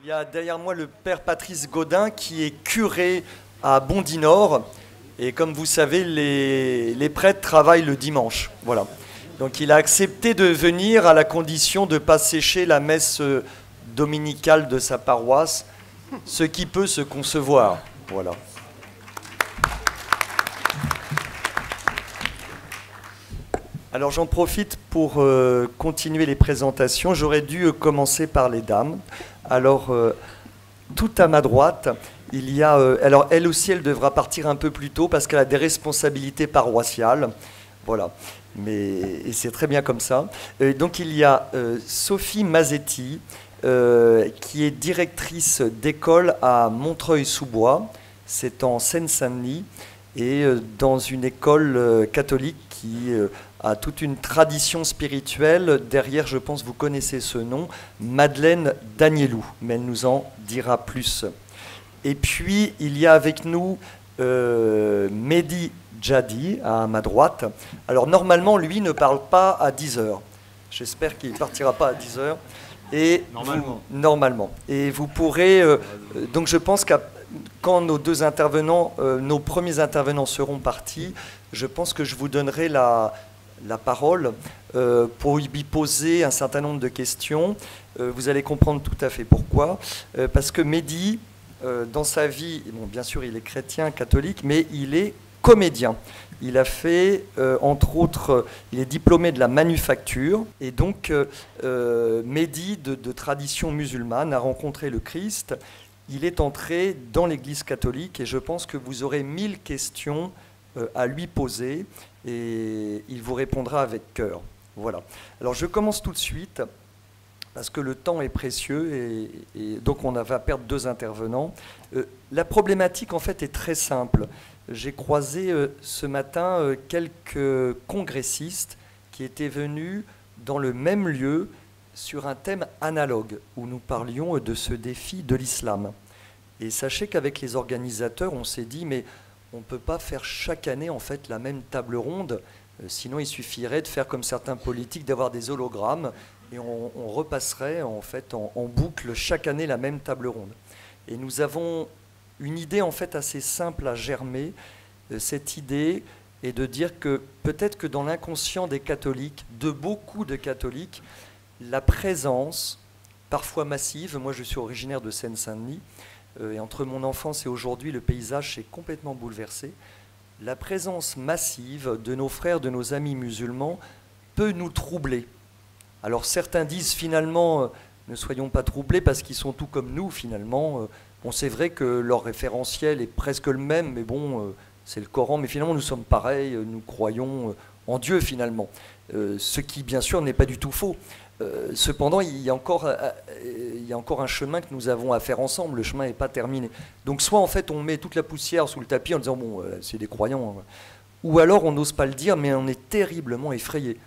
Il y a derrière moi le père Patrice Gaudin qui est curé à Bondy-Nord. Et comme vous savez, les prêtres travaillent le dimanche. Voilà. Donc il a accepté de venir à la condition de ne pas sécher la messe dominicale de sa paroisse, ce qui peut se concevoir. Voilà. Alors j'en profite pour continuer les présentations. J'aurais dû commencer par les dames. Alors, tout à ma droite, il y a... alors elle aussi, elle devra partir un peu plus tôt parce qu'elle a des responsabilités paroissiales. Voilà. Et c'est très bien comme ça. Donc il y a Sophie Mazetti, qui est directrice d'école à Montreuil-sous-Bois. C'est en Seine-Saint-Denis. Et dans une école catholique qui a toute une tradition spirituelle. Derrière, je pense, vous connaissez ce nom, Madeleine Danielou, mais elle nous en dira plus. Et puis, il y a avec nous Mehdi Jadi, à ma droite. Alors, normalement, lui ne parle pas à 10 heures. J'espère qu'il ne partira pas à 10 heures. Et normalement. Et vous pourrez... donc, je pense qu'à quand nos deux intervenants, nos premiers intervenants seront partis, je pense que je vous donnerai la parole pour lui poser un certain nombre de questions. Vous allez comprendre tout à fait pourquoi. Parce que Mehdi, dans sa vie, bon, bien sûr, il est chrétien, catholique, mais il est comédien. Il a fait, entre autres, il est diplômé de la manufacture. Et donc, Mehdi, de tradition musulmane, a rencontré le Christ. Il est entré dans l'Église catholique et je pense que vous aurez 1000 questions à lui poser et il vous répondra avec cœur. Voilà. Alors je commence tout de suite parce que le temps est précieux et donc on va perdre 2 intervenants. La problématique en fait est très simple. J'ai croisé ce matin quelques congressistes qui étaient venus dans le même lieu sur un thème analogue, où nous parlions de ce défi de l'islam. Et sachez qu'avec les organisateurs, on s'est dit, mais on ne peut pas faire chaque année en fait la même table ronde, sinon il suffirait de faire comme certains politiques, d'avoir des hologrammes, et on repasserait en fait en boucle chaque année la même table ronde. Et nous avons une idée en fait assez simple à germer. Cette idée est de dire que peut-être que dans l'inconscient des catholiques, de beaucoup de catholiques, la présence, parfois massive, moi je suis originaire de Seine-Saint-Denis, et entre mon enfance et aujourd'hui, le paysage s'est complètement bouleversé. La présence massive de nos frères, de nos amis musulmans, peut nous troubler. Alors certains disent finalement, ne soyons pas troublés parce qu'ils sont tout comme nous finalement. Bon, c'est vrai que leur référentiel est presque le même, mais bon, c'est le Coran, mais finalement nous sommes pareils, nous croyons en Dieu finalement. Ce qui bien sûr n'est pas du tout faux. Cependant, il y a encore un chemin que nous avons à faire ensemble. Le chemin n'est pas terminé. Donc, soit en fait, on met toute la poussière sous le tapis en disant bon, c'est des croyants, hein. Ou alors on n'ose pas le dire, mais on est terriblement effrayé.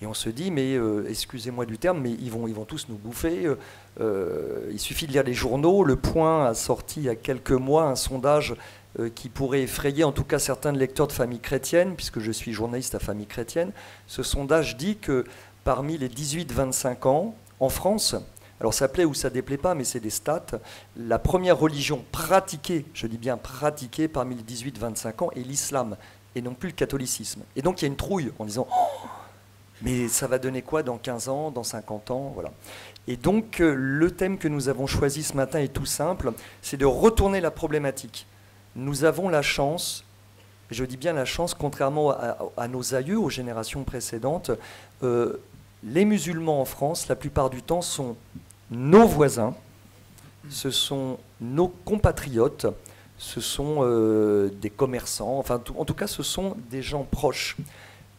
Et on se dit mais excusez-moi du terme, mais ils vont tous nous bouffer. Il suffit de lire les journaux. Le Point a sorti il y a quelques mois un sondage qui pourrait effrayer en tout cas certains lecteurs de Famille chrétienne, puisque je suis journaliste à Famille chrétienne. Ce sondage dit que parmi les 18-25 ans, en France, alors ça plaît ou ça déplaît pas, mais c'est des stats, la première religion pratiquée, je dis bien pratiquée, parmi les 18-25 ans est l'islam, et non plus le catholicisme. Et donc il y a une trouille en disant oh, mais ça va donner quoi dans 15 ans, dans 50 ans, voilà. Et donc le thème que nous avons choisi ce matin est tout simple, c'est de retourner la problématique. Nous avons la chance, je dis bien la chance, contrairement à nos aïeux, aux générations précédentes, les musulmans en France, la plupart du temps, sont nos voisins, ce sont nos compatriotes, ce sont des commerçants, enfin, en tout cas, ce sont des gens proches.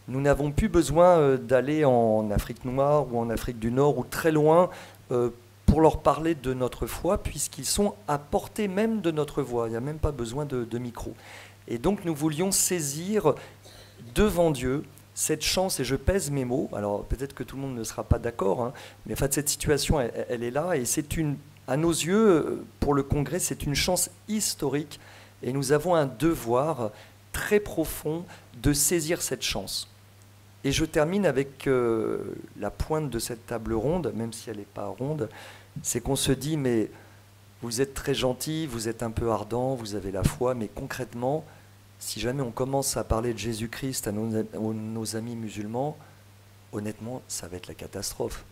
Nous n'avons plus besoin d'aller en Afrique noire ou en Afrique du Nord ou très loin pour leur parler de notre foi, puisqu'ils sont à portée même de notre voix. Il n'y a même pas besoin de micro. Et donc, nous voulions saisir devant Dieu cette chance, et je pèse mes mots, alors peut-être que tout le monde ne sera pas d'accord, hein, mais en fait cette situation, elle est là, et c'est à nos yeux, pour le Congrès, c'est une chance historique, et nous avons un devoir très profond de saisir cette chance. Et je termine avec la pointe de cette table ronde, même si elle n'est pas ronde, c'est qu'on se dit, mais vous êtes très gentil, vous êtes un peu ardent, vous avez la foi, mais concrètement, si jamais on commence à parler de Jésus-Christ à nos amis musulmans, honnêtement, ça va être la catastrophe.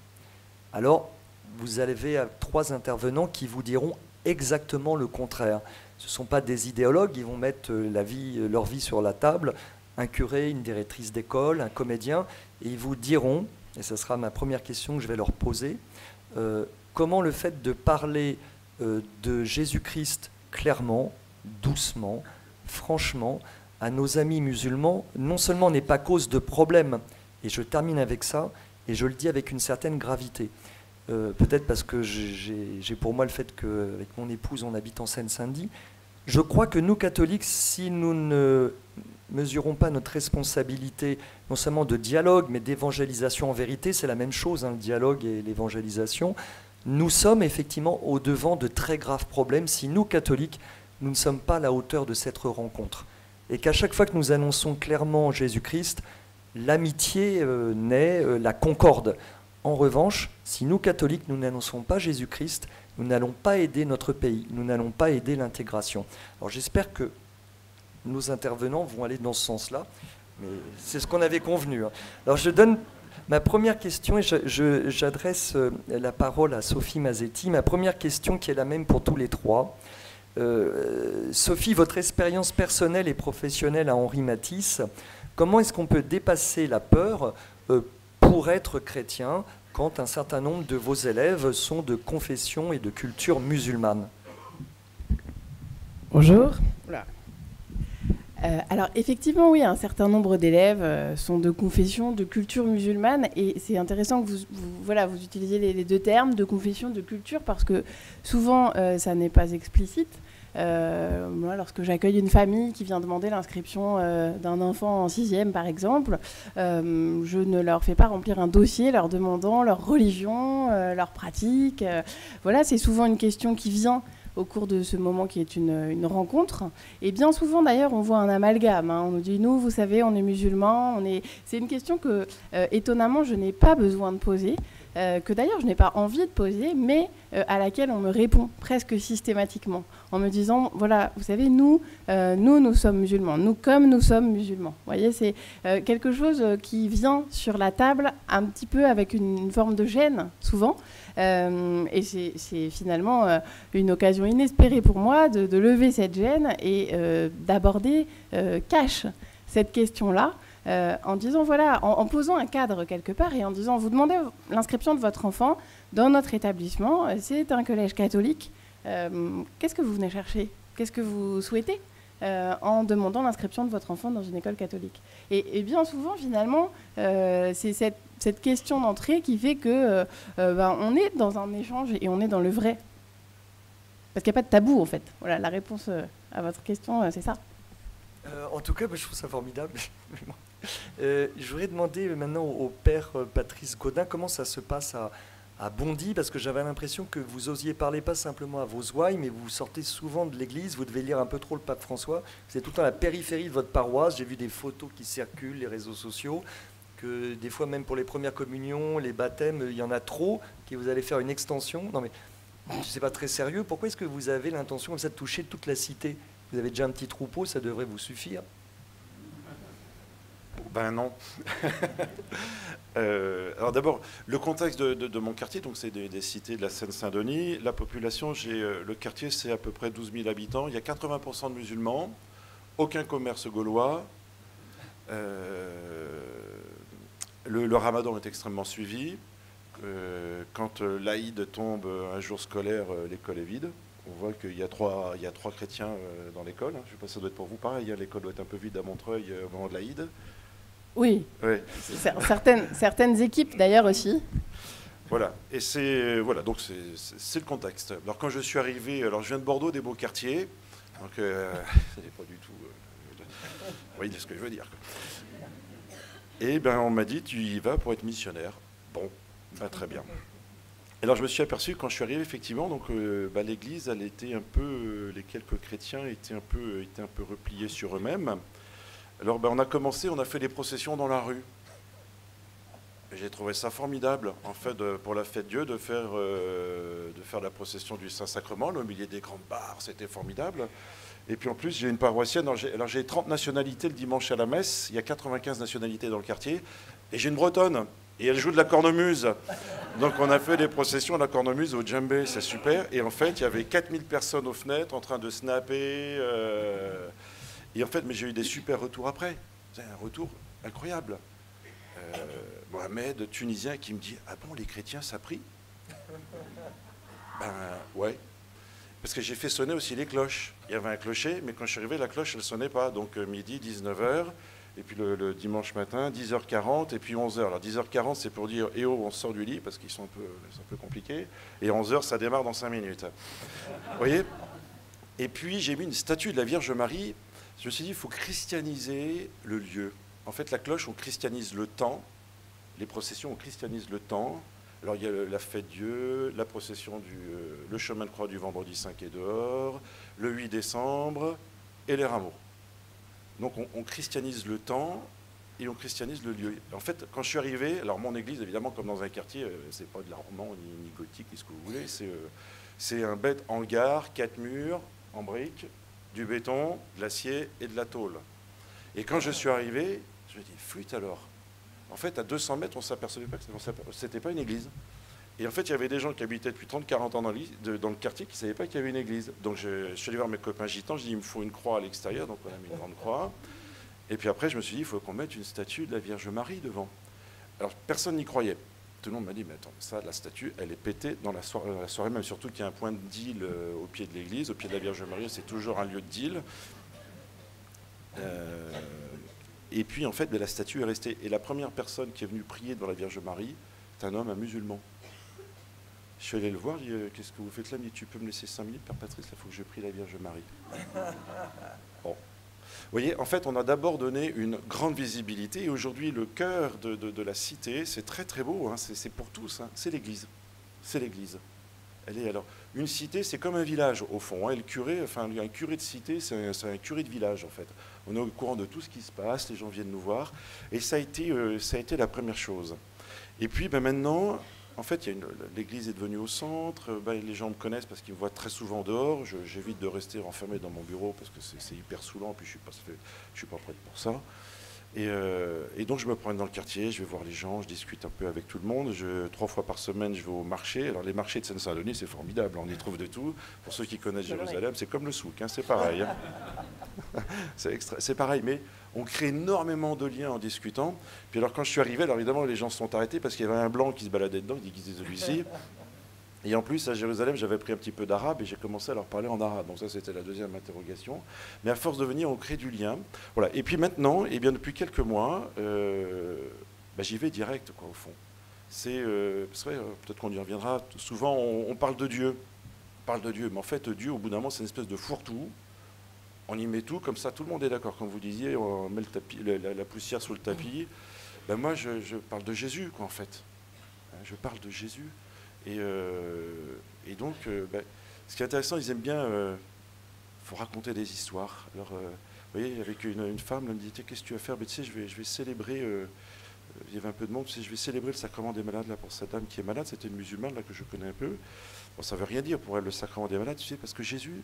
Alors, vous avez 3 intervenants qui vous diront exactement le contraire. Ce ne sont pas des idéologues, ils vont mettre leur vie sur la table, un curé, une directrice d'école, un comédien, et ils vous diront, et ce sera ma première question que je vais leur poser, comment le fait de parler de Jésus-Christ clairement, doucement, franchement, à nos amis musulmans, non seulement n'est pas cause de problème, et je termine avec ça, et je le dis avec une certaine gravité. Peut-être parce que j'ai pour moi le fait qu'avec mon épouse, on habite en Seine-Saint-Denis. Je crois que nous, catholiques, si nous ne mesurons pas notre responsabilité, non seulement de dialogue, mais d'évangélisation en vérité, c'est la même chose, hein, le dialogue et l'évangélisation, nous sommes effectivement au-devant de très graves problèmes si nous, catholiques, nous ne sommes pas à la hauteur de cette rencontre. Et qu'à chaque fois que nous annonçons clairement Jésus-Christ, l'amitié naît, la concorde. En revanche, si nous, catholiques, nous n'annonçons pas Jésus-Christ, nous n'allons pas aider notre pays, nous n'allons pas aider l'intégration. Alors j'espère que nos intervenants vont aller dans ce sens-là, mais c'est ce qu'on avait convenu. Alors je donne ma première question et j'adresse la parole à Sophie Mazetti. Ma première question qui est la même pour tous les 3. Sophie, votre expérience personnelle et professionnelle à Henri Matisse, comment est-ce qu'on peut dépasser la peur pour être chrétien quand un certain nombre de vos élèves sont de confession et de culture musulmane? Bonjour. Alors effectivement, oui, un certain nombre d'élèves sont de confession, de culture musulmane, et c'est intéressant que vous utilisiez les 2 termes, de confession, de culture, parce que souvent ça n'est pas explicite. Moi, lorsque j'accueille une famille qui vient demander l'inscription d'un enfant en 6e, par exemple, je ne leur fais pas remplir un dossier leur demandant leur religion, leur pratique. Voilà, c'est souvent une question qui vient au cours de ce moment qui est une rencontre. Et bien souvent, d'ailleurs, on voit un amalgame. Hein. On nous dit, nous, vous savez, on est musulmans. C'est une question que, étonnamment, je n'ai pas besoin de poser, que d'ailleurs, je n'ai pas envie de poser, mais à laquelle on me répond presque systématiquement, en me disant, voilà, vous savez, nous sommes musulmans. Nous, comme nous sommes musulmans. Vous voyez, c'est quelque chose qui vient sur la table un petit peu avec une forme de gêne, souvent. Et c'est finalement une occasion inespérée pour moi de lever cette gêne et d'aborder cash cette question-là en disant, voilà, en posant un cadre quelque part et en disant, vous demandez l'inscription de votre enfant dans notre établissement, c'est un collège catholique, qu'est-ce que vous venez chercher? Qu'est-ce que vous souhaitez en demandant l'inscription de votre enfant dans une école catholique? Et bien souvent, finalement, c'est cette question d'entrée qui fait que on est dans un échange et on est dans le vrai. Parce qu'il n'y a pas de tabou, en fait. Voilà, la réponse à votre question, c'est ça. En tout cas, je trouve ça formidable. Je voudrais demander maintenant au père Patrice Gaudin comment ça se passe à Bondy, parce que j'avais l'impression que vous osiez parler pas simplement à vos ouailles, mais vous sortez souvent de l'église, vous devez lire un peu trop le pape François, vous êtes tout le temps à la périphérie de votre paroisse, j'ai vu des photos qui circulent, les réseaux sociaux, que des fois même pour les premières communions, les baptêmes, il y en a trop, que vous allez faire une extension. Non mais, c'est pas très sérieux, pourquoi est-ce que vous avez l'intention comme ça de toucher toute la cité? Vous avez déjà un petit troupeau, ça devrait vous suffire. Ben non. Alors d'abord, le contexte de mon quartier, donc c'est des cités de la Seine-Saint-Denis. La population, le quartier, c'est à peu près 12 000 habitants. Il y a 80% de musulmans, aucun commerce gaulois. Le ramadan est extrêmement suivi. Quand l'Aïd tombe un jour scolaire, l'école est vide. On voit qu'il y a trois chrétiens dans l'école. Je ne sais pas si ça doit être pour vous pareil. L'école doit être un peu vide à Montreuil au moment de l'Aïd. Oui. Certaines équipes d'ailleurs aussi. Voilà. Et donc c'est le contexte. Alors quand je suis arrivé, alors je viens de Bordeaux, des beaux quartiers. Donc ce n'est pas du tout. Vous voyez ce que je veux dire. Et ben on m'a dit tu y vas pour être missionnaire. Bon, ben, très bien. Alors je me suis aperçu quand je suis arrivé effectivement, donc l'église, elle était un peu, les quelques chrétiens étaient un peu repliés sur eux-mêmes. Alors on a commencé, on a fait des processions dans la rue. J'ai trouvé ça formidable, en fait, pour la fête Dieu, de faire la procession du Saint-Sacrement, au milieu des grandes barres, c'était formidable. Et puis en plus, j'ai une paroissienne, alors j'ai 30 nationalités le dimanche à la messe, il y a 95 nationalités dans le quartier, et j'ai une bretonne, et elle joue de la cornemuse. Donc on a fait des processions à la cornemuse au djembé, c'est super. Et en fait, il y avait 4000 personnes aux fenêtres en train de snapper. Et en fait, mais j'ai eu des super retours après. C'est un retour incroyable. Mohamed, tunisien, qui me dit « Ah bon, les chrétiens, ça prie ?» Ben ouais. Parce que j'ai fait sonner aussi les cloches. Il y avait un clocher, mais quand je suis arrivé, la cloche, elle ne sonnait pas. Donc midi, 19h, et puis le dimanche matin, 10h40, et puis 11h. Alors 10h40, c'est pour dire « Eh oh, on sort du lit », parce qu'ils sont un peu compliqués. Et 11h, ça démarre dans 5 minutes. Vous voyez? Et puis j'ai mis une statue de la Vierge Marie. Je me suis dit, il faut christianiser le lieu. En fait, la cloche, on christianise le temps. Les processions, on christianise le temps. Alors, il y a la fête Dieu, la procession le chemin de croix du vendredi 5 et dehors, le 8 décembre et les rameaux. Donc, on christianise le temps et on christianise le lieu. En fait, quand je suis arrivé, alors mon église, évidemment, comme dans un quartier, c'est pas de la roman ni gothique, ni ce que vous voulez, c'est un bête hangar, 4 murs, en briques, du béton, de l'acier et de la tôle. Et quand je suis arrivé, je me dis, flûte alors. En fait, à 200 mètres, on ne s'apercevait pas que ce n'était pas une église. Et en fait, il y avait des gens qui habitaient depuis 30-40 ans dans le quartier qui ne savaient pas qu'il y avait une église. Donc je suis allé voir mes copains gitans, je dis, il me faut une croix à l'extérieur, donc on a mis une grande croix. Et puis après, je me suis dit, il faut qu'on mette une statue de la Vierge Marie devant. Alors, personne n'y croyait. Tout le monde m'a dit, mais attends, ça, la statue, elle est pétée dans la soirée même, surtout qu'il y a un point de deal au pied de l'église, au pied de la Vierge Marie, c'est toujours un lieu de deal. Et puis, en fait, la statue est restée. Et la première personne qui est venue prier devant la Vierge Marie, c'est un musulman. Je suis allé le voir, je lui ai dit, qu'est-ce que vous faites là? Il me dit, tu peux me laisser 5 minutes, Père Patrice, il faut que je prie la Vierge Marie. Bon. Vous voyez, en fait, on a d'abord donné une grande visibilité. Et aujourd'hui, le cœur de la cité, c'est très très beau, hein, c'est pour tous, hein, c'est l'église. C'est l'église. Alors, une cité, c'est comme un village, au fond. Hein, et le curé, enfin, un curé de cité, c'est un curé de village, en fait. On est au courant de tout ce qui se passe, les gens viennent nous voir. Et ça a été la première chose. Et puis, maintenant, en fait, l'église est devenue au centre. Les gens me connaissent parce qu'ils me voient très souvent dehors. J'évite de rester enfermé dans mon bureau parce que c'est hyper saoulant. Puis, je ne suis pas prêt pour ça. Et donc je me promène dans le quartier, je vais voir les gens, je discute un peu avec tout le monde. 3 fois par semaine, je vais au marché. Alors les marchés de Seine-Saint-Denis, c'est formidable, on y trouve de tout. Pour ceux qui connaissent Jérusalem, c'est comme le souk, hein, c'est pareil. Hein. C'est pareil, mais on crée énormément de liens en discutant. Puis alors quand je suis arrivé, alors évidemment les gens se sont arrêtés parce qu'il y avait un blanc qui se baladait dedans, qui disait celui-ci. Et en plus, à Jérusalem, j'avais pris un petit peu d'arabe et j'ai commencé à leur parler en arabe. Donc ça, c'était la deuxième interrogation. Mais à force de venir, on crée du lien. Voilà. Et puis maintenant, eh bien, depuis quelques mois, j'y vais direct, quoi, au fond. C'est vrai, peut-être qu'on y reviendra. Souvent, on parle de Dieu. On parle de Dieu. Mais en fait, Dieu, au bout d'un moment, c'est une espèce de fourre-tout. On y met tout, comme ça, tout le monde est d'accord. Comme vous disiez, on met la poussière sous le tapis. Moi, je parle de Jésus, quoi, en fait. Je parle de Jésus. Et donc, ce qui est intéressant, ils aiment bien, faut raconter des histoires. Alors, vous voyez, avec une femme, elle me dit, qu'est-ce que tu vas faire? Tu sais, je vais célébrer, il y avait un peu de monde, tu sais, je vais célébrer le sacrement des malades là, pour cette dame qui est malade. C'était une musulmane là, que je connais un peu. Bon, ça ne veut rien dire pour elle, le sacrement des malades, tu sais, parce que Jésus,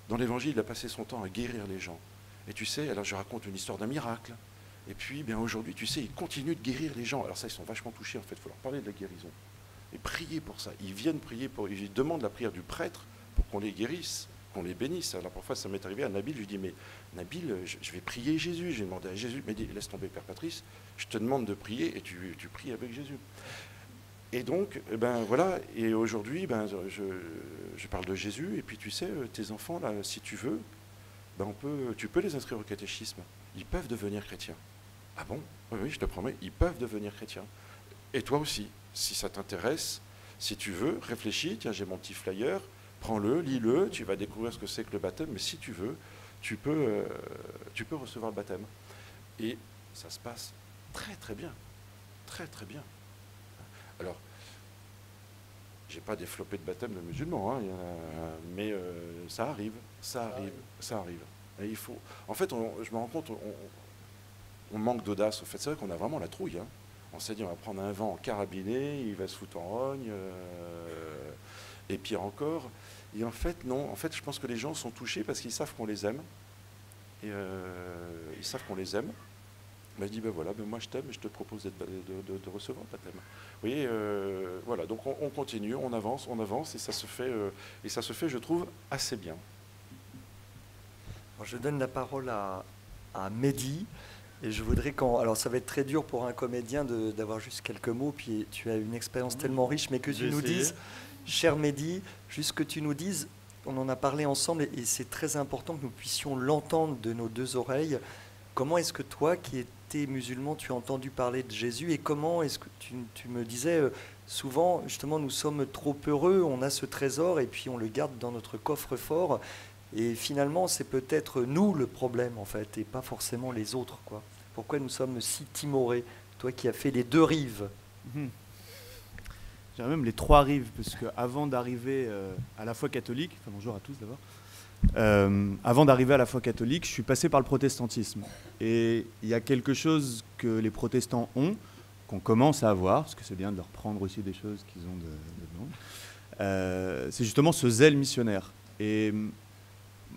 dans l'Évangile, il a passé son temps à guérir les gens. Et tu sais, alors je raconte une histoire d'un miracle. Et puis, bien aujourd'hui, tu sais, il continue de guérir les gens. Alors ça, ils sont vachement touchés, en fait, il faut leur parler de la guérison. Et prier pour ça. Ils viennent prier ils demandent la prière du prêtre pour qu'on les guérisse, qu'on les bénisse. Alors parfois ça m'est arrivé à Nabil, je lui dis mais Nabil, je vais prier Jésus. J'ai demandé à Jésus, mais laisse tomber Père Patrice, je te demande de prier et tu pries avec Jésus. Et donc, voilà, et aujourd'hui, je parle de Jésus, et puis tu sais, tes enfants, là, si tu veux, tu peux les inscrire au catéchisme. Ils peuvent devenir chrétiens. Ah bon? Oui, je te promets, ils peuvent devenir chrétiens. Et toi aussi, si ça t'intéresse, si tu veux, réfléchis, tiens, j'ai mon petit flyer, prends-le, lis-le, tu vas découvrir ce que c'est que le baptême, mais si tu veux, tu peux recevoir le baptême. Et ça se passe très très bien, très très bien. Alors, j'ai pas développé de baptême de musulmans, hein, mais ça arrive. Et il faut. En fait, je me rends compte, on manque d'audace. En fait, c'est vrai qu'on a vraiment la trouille. Hein. On s'est dit, on va prendre un vent en carabiné, il va se foutre en rogne, et pire encore. Et en fait, non. En fait, je pense que les gens sont touchés parce qu'ils savent qu'on les aime. Et ils savent qu'on les aime. Ben, je dis, ben voilà, ben moi je t'aime et je te propose de recevoir un baptême. Vous voyez, voilà, donc on continue, on avance, et ça se fait, je trouve, assez bien. Alors, je donne la parole à Mehdi, et je voudrais alors ça va être très dur pour un comédien d'avoir juste quelques mots, puis tu as une expérience tellement riche, mais que tu nous dises, cher Mehdi, juste que tu nous dises, on en a parlé ensemble, et c'est très important que nous puissions l'entendre de nos deux oreilles. Comment est-ce que toi, qui étais musulman, tu as entendu parler de Jésus, et comment est-ce que tu me disais, souvent, justement, nous sommes trop heureux, on a ce trésor, et puis on le garde dans notre coffre-fort, et finalement, c'est peut-être nous le problème, en fait, et pas forcément les autres, quoi. Pourquoi nous sommes si timorés, toi qui as fait les deux rives? J'ai même les trois rives, parce qu'avant d'arriver à la foi catholique, enfin bonjour à tous d'abord, avant d'arriver à la foi catholique, je suis passé par le protestantisme. Et il y a quelque chose que les protestants ont, qu'on commence à avoir, parce que c'est bien de leur prendre aussi des choses qu'ils ont dedans, c'est justement ce zèle missionnaire. Et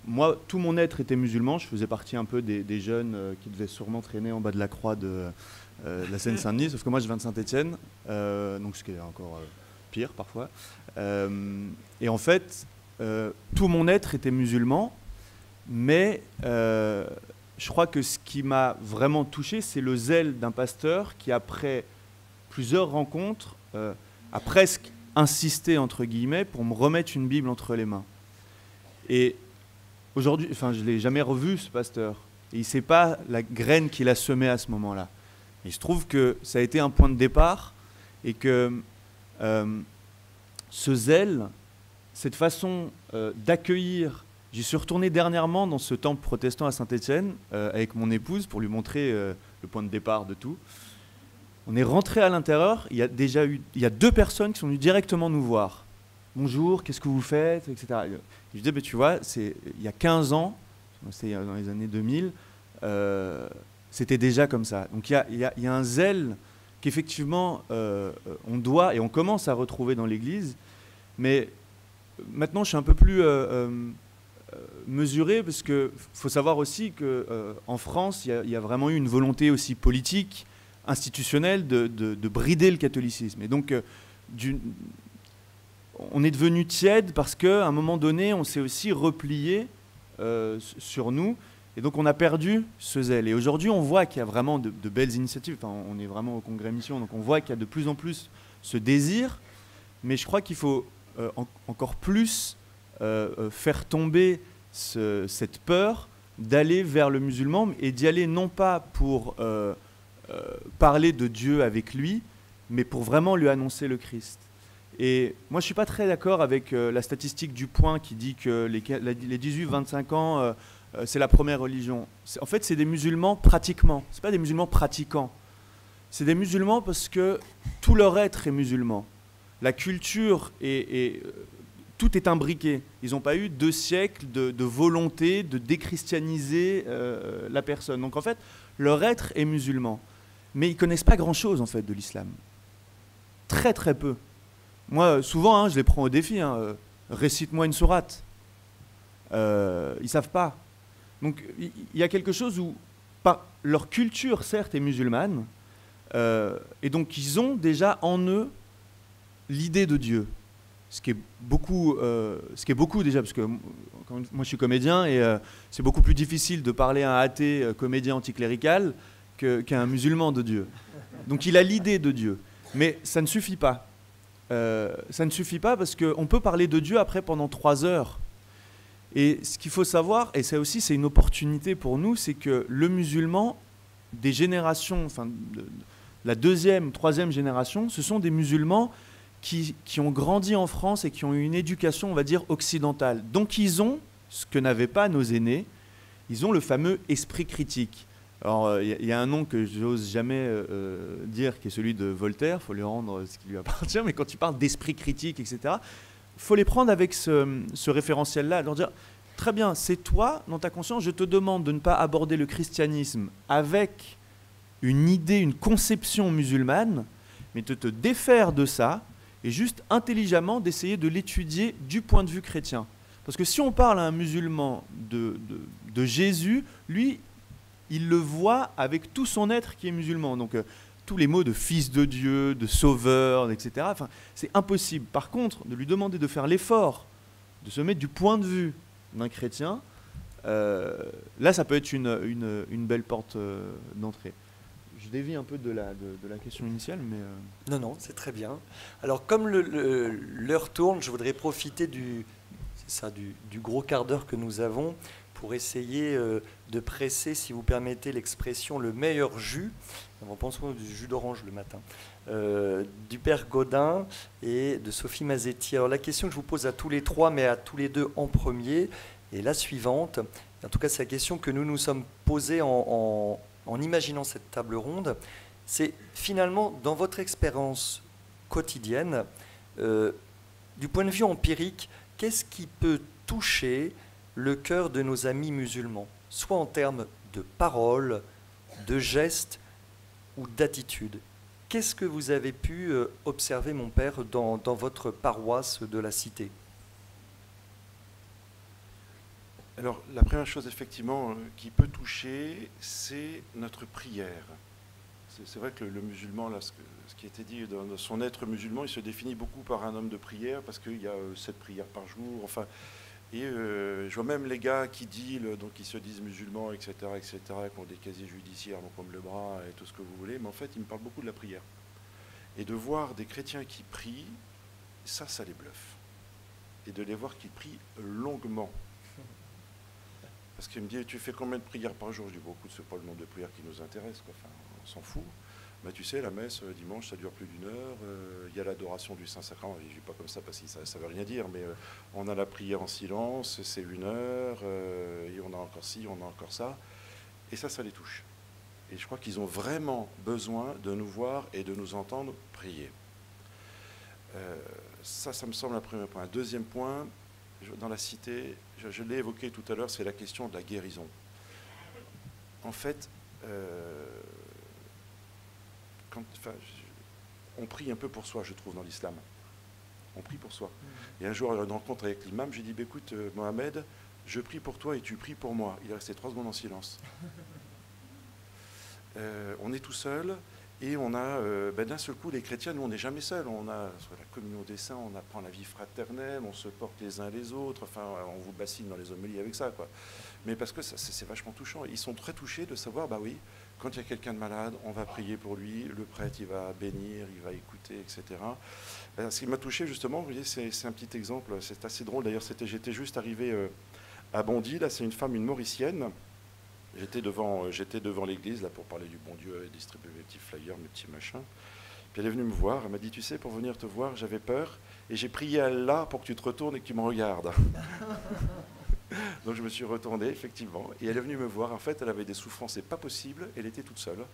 moi, tout mon être était musulman, je faisais partie un peu des jeunes qui devaient sûrement traîner en bas de la croix de la Seine-Saint-Denis, sauf que moi je viens de Saint-Étienne, donc ce qui est encore pire parfois. Et en fait, tout mon être était musulman, mais je crois que ce qui m'a vraiment touché, c'est le zèle d'un pasteur qui, après plusieurs rencontres, a presque insisté, entre guillemets, pour me remettre une Bible entre les mains. Et aujourd'hui, enfin, je ne l'ai jamais revu, ce pasteur. Et il ne sait pas la graine qu'il a semée à ce moment-là. Il se trouve que ça a été un point de départ et que ce zèle, cette façon d'accueillir, j'y suis retourné dernièrement dans ce temple protestant à Saint-Étienne avec mon épouse pour lui montrer le point de départ de tout. On est rentré à l'intérieur, il y a deux personnes qui sont venues directement nous voir. Bonjour, qu'est-ce que vous faites, etc. Je disais, ben, tu vois, il y a 15 ans, c'était dans les années 2000, c'était déjà comme ça. Donc il y a un zèle qu'effectivement on doit et on commence à retrouver dans l'Église, mais maintenant je suis un peu plus mesuré parce qu'il faut savoir aussi qu'en France, il y a vraiment eu une volonté aussi politique, institutionnelle de brider le catholicisme. Et donc on est devenu tiède parce qu'à un moment donné, on s'est aussi replié sur nous. Et donc on a perdu ce zèle. Et aujourd'hui, on voit qu'il y a vraiment de belles initiatives. Enfin, on est vraiment au Congrès Mission, donc on voit qu'il y a de plus en plus ce désir. Mais je crois qu'il faut encore plus faire tomber cette peur d'aller vers le musulman et d'y aller non pas pour parler de Dieu avec lui, mais pour vraiment lui annoncer le Christ. Et moi, je ne suis pas très d'accord avec la statistique du Point qui dit que les 18-25 ans... c'est la première religion. En fait, c'est des musulmans pratiquement. Ce n'est pas des musulmans pratiquants. C'est des musulmans parce que tout leur être est musulman. La culture tout est imbriqué. Ils n'ont pas eu 2 siècles de volonté de déchristianiser la personne. Donc en fait, leur être est musulman. Mais ils ne connaissent pas grand-chose en fait de l'islam. Très très peu. Moi, souvent, je les prends au défi. Récite-moi une sourate. Ils ne savent pas. Donc il y a quelque chose où leur culture, certes, est musulmane, et donc ils ont déjà en eux l'idée de Dieu, ce qui est beaucoup déjà, parce que moi je suis comédien, et c'est beaucoup plus difficile de parler à un athée comédien anticlérical qu'à un musulman de Dieu. Donc il a l'idée de Dieu, mais ça ne suffit pas. Ça ne suffit pas parce qu'on peut parler de Dieu après pendant 3 heures. Et ce qu'il faut savoir, et ça aussi c'est une opportunité pour nous, c'est que le musulman des générations, enfin de la 2e, 3e génération, ce sont des musulmans qui ont grandi en France et qui ont eu une éducation, on va dire, occidentale. Donc ils ont ce que n'avaient pas nos aînés, ils ont le fameux esprit critique. Alors il y a un nom que j'ose jamais dire, qui est celui de Voltaire, il faut lui rendre ce qui lui appartient, mais quand tu parles d'esprit critique, etc., il faut les prendre avec ce référentiel-là, leur dire, très bien, c'est toi, dans ta conscience, je te demande de ne pas aborder le christianisme avec une idée, une conception musulmane, mais de te défaire de ça et juste intelligemment d'essayer de l'étudier du point de vue chrétien. Parce que si on parle à un musulman de Jésus, lui, il le voit avec tout son être qui est musulman. Donc tous les mots de fils de Dieu, de sauveur, etc., enfin, c'est impossible. Par contre, de lui demander de faire l'effort, de se mettre du point de vue d'un chrétien, là, ça peut être une belle porte d'entrée. Je dévie un peu de la question initiale, mais... Non, c'est très bien. Alors, comme l'heure tourne, je voudrais profiter du gros quart d'heure que nous avons pour essayer de presser, si vous permettez l'expression, le meilleur jus. On pense au jus d'orange le matin. Du père Gaudin et de Sophie Mazetti. Alors, la question que je vous pose à tous les trois, mais à tous les deux en premier, est la suivante. En tout cas, c'est la question que nous nous sommes posée en imaginant cette table ronde. C'est finalement, dans votre expérience quotidienne, du point de vue empirique, qu'est-ce qui peut toucher le cœur de nos amis musulmans, soit en termes de paroles, de gestes ou d'attitudes? Qu'est-ce que vous avez pu observer, mon père, dans votre paroisse de la Cité? Alors, la première chose, effectivement, qui peut toucher, c'est notre prière. C'est vrai que le musulman, là, ce qui a été dit, dans son être musulman, il se définit beaucoup par un homme de prière, parce qu'il y a 7 prières par jour, enfin... Et je vois même les gars qui dealent, donc qui se disent musulmans, etc., qui ont des casiers judiciaires, donc comme le bras et tout ce que vous voulez, mais en fait, ils me parlent beaucoup de la prière. Et de voir des chrétiens qui prient, ça les bluffe. Et de les voir qui prient longuement. Parce qu'il me dit, tu fais combien de prières par jour? Je dis, beaucoup, c'est pas le nombre de prières qui nous intéresse, quoi. Enfin, on s'en fout. Bah, tu sais, la messe, dimanche, ça dure plus d'1 heure. Il y a l'adoration du Saint-Sacrement. Je ne dis pas comme ça parce que ça ne veut rien dire, mais on a la prière en silence, c'est 1 heure, et on a encore ci, on a encore ça. Et ça les touche. Et je crois qu'ils ont vraiment besoin de nous voir et de nous entendre prier. Ça me semble un premier point. Un deuxième point, dans la Cité, je l'ai évoqué tout à l'heure, c'est la question de la guérison. En fait, on prie un peu pour soi, je trouve, dans l'islam. On prie pour soi. Et un jour, à une rencontre avec l'imam, j'ai dit, écoute, Mohamed, je prie pour toi et tu pries pour moi. Il est resté 3 secondes en silence. On est tout seul et on a, d'un seul coup, les chrétiens, nous, on n'est jamais seuls. On a sur la communion des saints, on apprend la vie fraternelle, on se porte les uns les autres. Enfin, on vous bassine dans les homélies avec ça, quoi. Mais parce que c'est vachement touchant. Ils sont très touchés de savoir, bah oui, quand il y a quelqu'un de malade, on va prier pour lui, le prêtre, il va bénir, il va écouter, etc. Ce qui m'a touché, justement, vous voyez, c'est un petit exemple, c'est assez drôle. D'ailleurs, j'étais juste arrivé à Bondy, là, c'est une femme, une Mauricienne. J'étais devant l'église, là, pour parler du bon Dieu, distribuer mes petits flyers, mes petits machins. Puis elle est venue me voir, elle m'a dit, tu sais, pour venir te voir, j'avais peur, et j'ai prié à Allah pour que tu te retournes et que tu me regardes. Donc je me suis retourné, effectivement, et elle est venue me voir. En fait, elle avait des souffrances, c'est pas possible, elle était toute seule.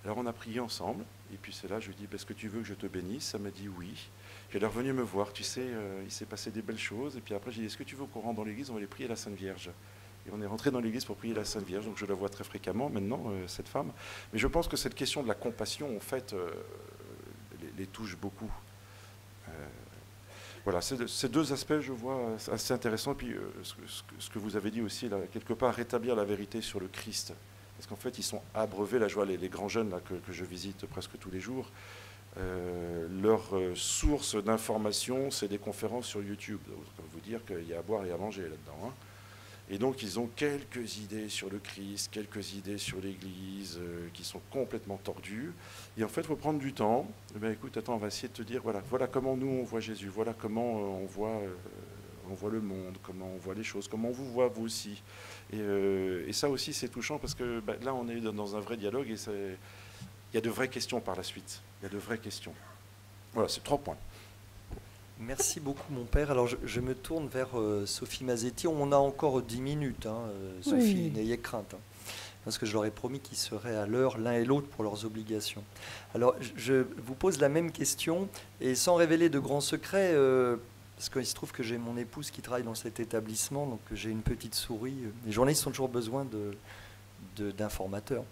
Alors on a prié ensemble, et puis c'est là, je lui ai dit, est-ce que tu veux que je te bénisse? Elle m'a dit oui. Puis elle est revenue me voir, tu sais, il s'est passé des belles choses, et puis après j'ai dit, est-ce que tu veux qu'on rentre dans l'église, on va aller prier la Sainte Vierge? Et on est rentré dans l'église pour prier la Sainte Vierge, donc je la vois très fréquemment maintenant, cette femme. Mais je pense que cette question de la compassion, en fait, les touche beaucoup. Voilà, ces 2 aspects, je vois, assez intéressants. Et puis, ce que vous avez dit aussi, là, quelque part, rétablir la vérité sur le Christ. Parce qu'en fait, ils sont abreuvés. Là, je vois les grands jeunes là, que je visite presque tous les jours. Leur source d'information, c'est des conférences sur YouTube. Donc, ça veut vous dire qu'il y a à boire et à manger là-dedans. Hein. Et donc, ils ont quelques idées sur le Christ, quelques idées sur l'Église qui sont complètement tordues. Et en fait, il faut prendre du temps. Eh bien, écoute, attends, on va essayer de te dire, voilà comment nous, on voit Jésus, voilà comment on voit le monde, comment on voit les choses, comment on vous voit, vous aussi. Et ça aussi, c'est touchant parce que là, on est dans un vrai dialogue et il y a de vraies questions par la suite. Il y a de vraies questions. Voilà, c'est 3 points. Merci beaucoup, mon père. Alors, je me tourne vers Sophie Mazetti. On a encore 10 minutes, hein, Sophie, oui. N'ayez crainte. Hein, parce que je leur ai promis qu'ils seraient à l'heure l'un et l'autre pour leurs obligations. Alors, je vous pose la même question, et sans révéler de grands secrets, parce qu'il se trouve que j'ai mon épouse qui travaille dans cet établissement, donc j'ai une petite souris. Les journalistes ont toujours besoin d'informateurs.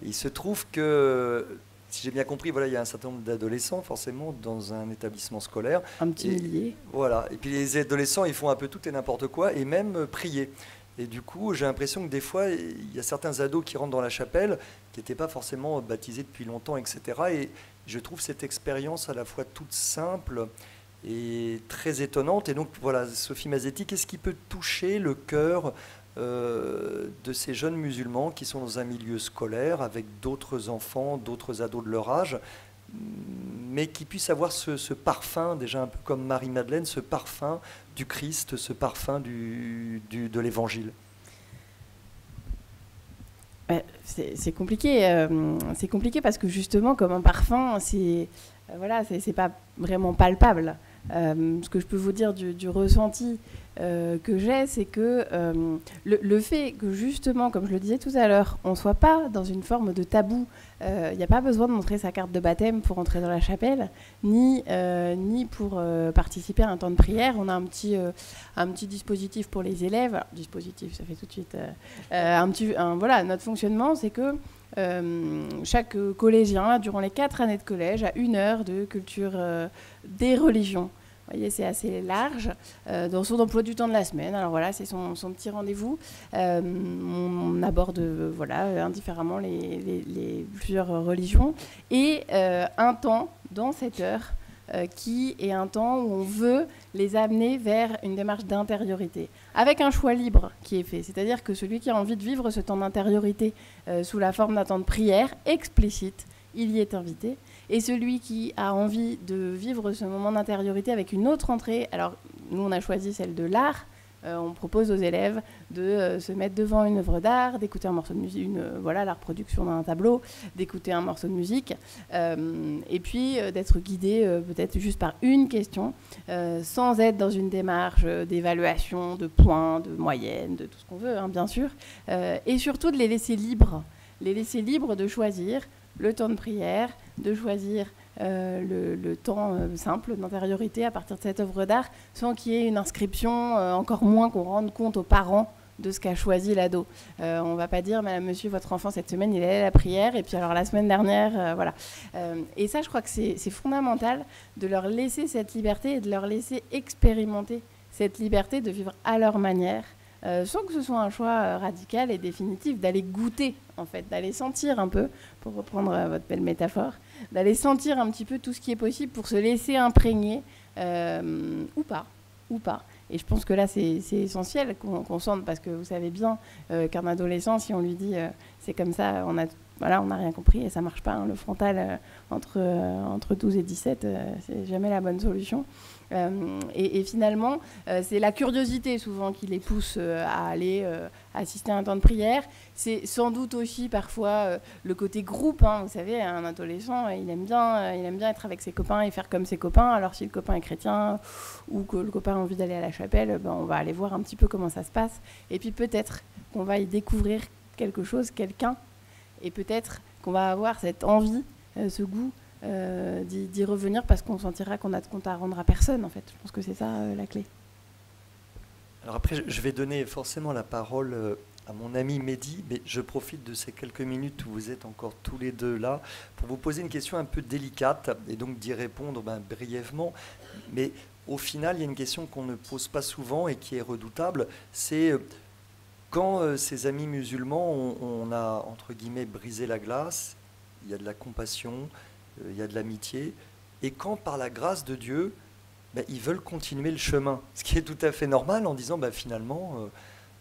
Et il se trouve que, si j'ai bien compris, voilà, il y a un certain nombre d'adolescents forcément dans un établissement scolaire. Un petit millier. Voilà. Et puis les adolescents, ils font un peu tout et n'importe quoi, et même prier. Et du coup, j'ai l'impression que des fois, il y a certains ados qui rentrent dans la chapelle, qui n'étaient pas forcément baptisés depuis longtemps, etc. Et je trouve cette expérience à la fois toute simple et très étonnante. Et donc voilà, Sophie Mazzetti, qu'est-ce qui peut toucher le cœur de ces jeunes musulmans qui sont dans un milieu scolaire avec d'autres enfants, d'autres ados de leur âge, mais qui puissent avoir ce parfum, déjà un peu comme Marie-Madeleine, ce parfum du Christ, ce parfum de l'Évangile? C'est compliqué. C'est compliqué parce que justement, comme un parfum, c'est pas vraiment palpable. Ce que je peux vous dire du ressenti que j'ai, c'est que le fait que justement, comme je le disais tout à l'heure, on ne soit pas dans une forme de tabou. Il n'y a pas besoin de montrer sa carte de baptême pour entrer dans la chapelle, ni pour participer à un temps de prière. On a un petit dispositif pour les élèves. Alors, dispositif, ça fait tout de suite... voilà, notre fonctionnement, c'est que chaque collégien, durant les 4 années de collège, a 1 heure de culture des religions. Vous voyez, c'est assez large dans son emploi du temps de la semaine. Alors voilà, c'est son petit rendez-vous. On aborde indifféremment les plusieurs religions. Et un temps dans cette heure qui est un temps où on veut les amener vers une démarche d'intériorité, avec un choix libre qui est fait. C'est-à-dire que celui qui a envie de vivre ce temps d'intériorité sous la forme d'un temps de prière explicite, il y est invité. Et celui qui a envie de vivre ce moment d'intériorité avec une autre entrée, alors nous on a choisi celle de l'art, on propose aux élèves de se mettre devant une œuvre d'art, d'écouter un morceau de musique, la reproduction d'un tableau, d'écouter un morceau de musique, et puis d'être guidé peut-être juste par une question, sans être dans une démarche d'évaluation, de points, de moyenne, de tout ce qu'on veut, hein, bien sûr, et surtout de les laisser libres de choisir le temps de prière, de choisir le temps simple d'intériorité à partir de cette œuvre d'art, sans qu'il y ait une inscription, encore moins qu'on rende compte aux parents de ce qu'a choisi l'ado. On ne va pas dire, madame, monsieur, votre enfant, cette semaine, il est allé à la prière, et puis alors la semaine dernière, voilà. Et ça, je crois que c'est fondamental de leur laisser cette liberté et de leur laisser expérimenter cette liberté de vivre à leur manière, sans que ce soit un choix radical et définitif, d'aller goûter, en fait, d'aller sentir un peu, pour reprendre votre belle métaphore, d'aller sentir un petit peu tout ce qui est possible pour se laisser imprégner, ou pas. Et je pense que là, c'est essentiel qu'on sente, parce que vous savez bien qu'un adolescent, si on lui dit c'est comme ça, on n'a rien compris et ça marche pas, hein, le frontal entre 12 et 17, c'est jamais la bonne solution. Et finalement, c'est la curiosité souvent qui les pousse à aller assister à un temps de prière. C'est sans doute aussi parfois le côté groupe, hein. Vous savez, un adolescent, il aime bien être avec ses copains et faire comme ses copains. Alors si le copain est chrétien ou que le copain a envie d'aller à la chapelle, on va aller voir un petit peu comment ça se passe. Et puis peut-être qu'on va y découvrir quelque chose, quelqu'un, et peut-être qu'on va avoir cette envie, ce goût d'y revenir, parce qu'on sentira qu'on a de compte à rendre à personne, en fait. Je pense que c'est ça la clé. Alors après, je vais donner forcément la parole à mon ami Mehdi, mais je profite de ces quelques minutes où vous êtes encore tous les deux là pour vous poser une question un peu délicate et donc d'y répondre brièvement. Mais au final, il y a une question qu'on ne pose pas souvent et qui est redoutable, c'est quand ces amis musulmans, on a entre guillemets brisé la glace, il y a de la compassion, il y a de l'amitié, et quand par la grâce de Dieu, ils veulent continuer le chemin, ce qui est tout à fait normal en disant finalement,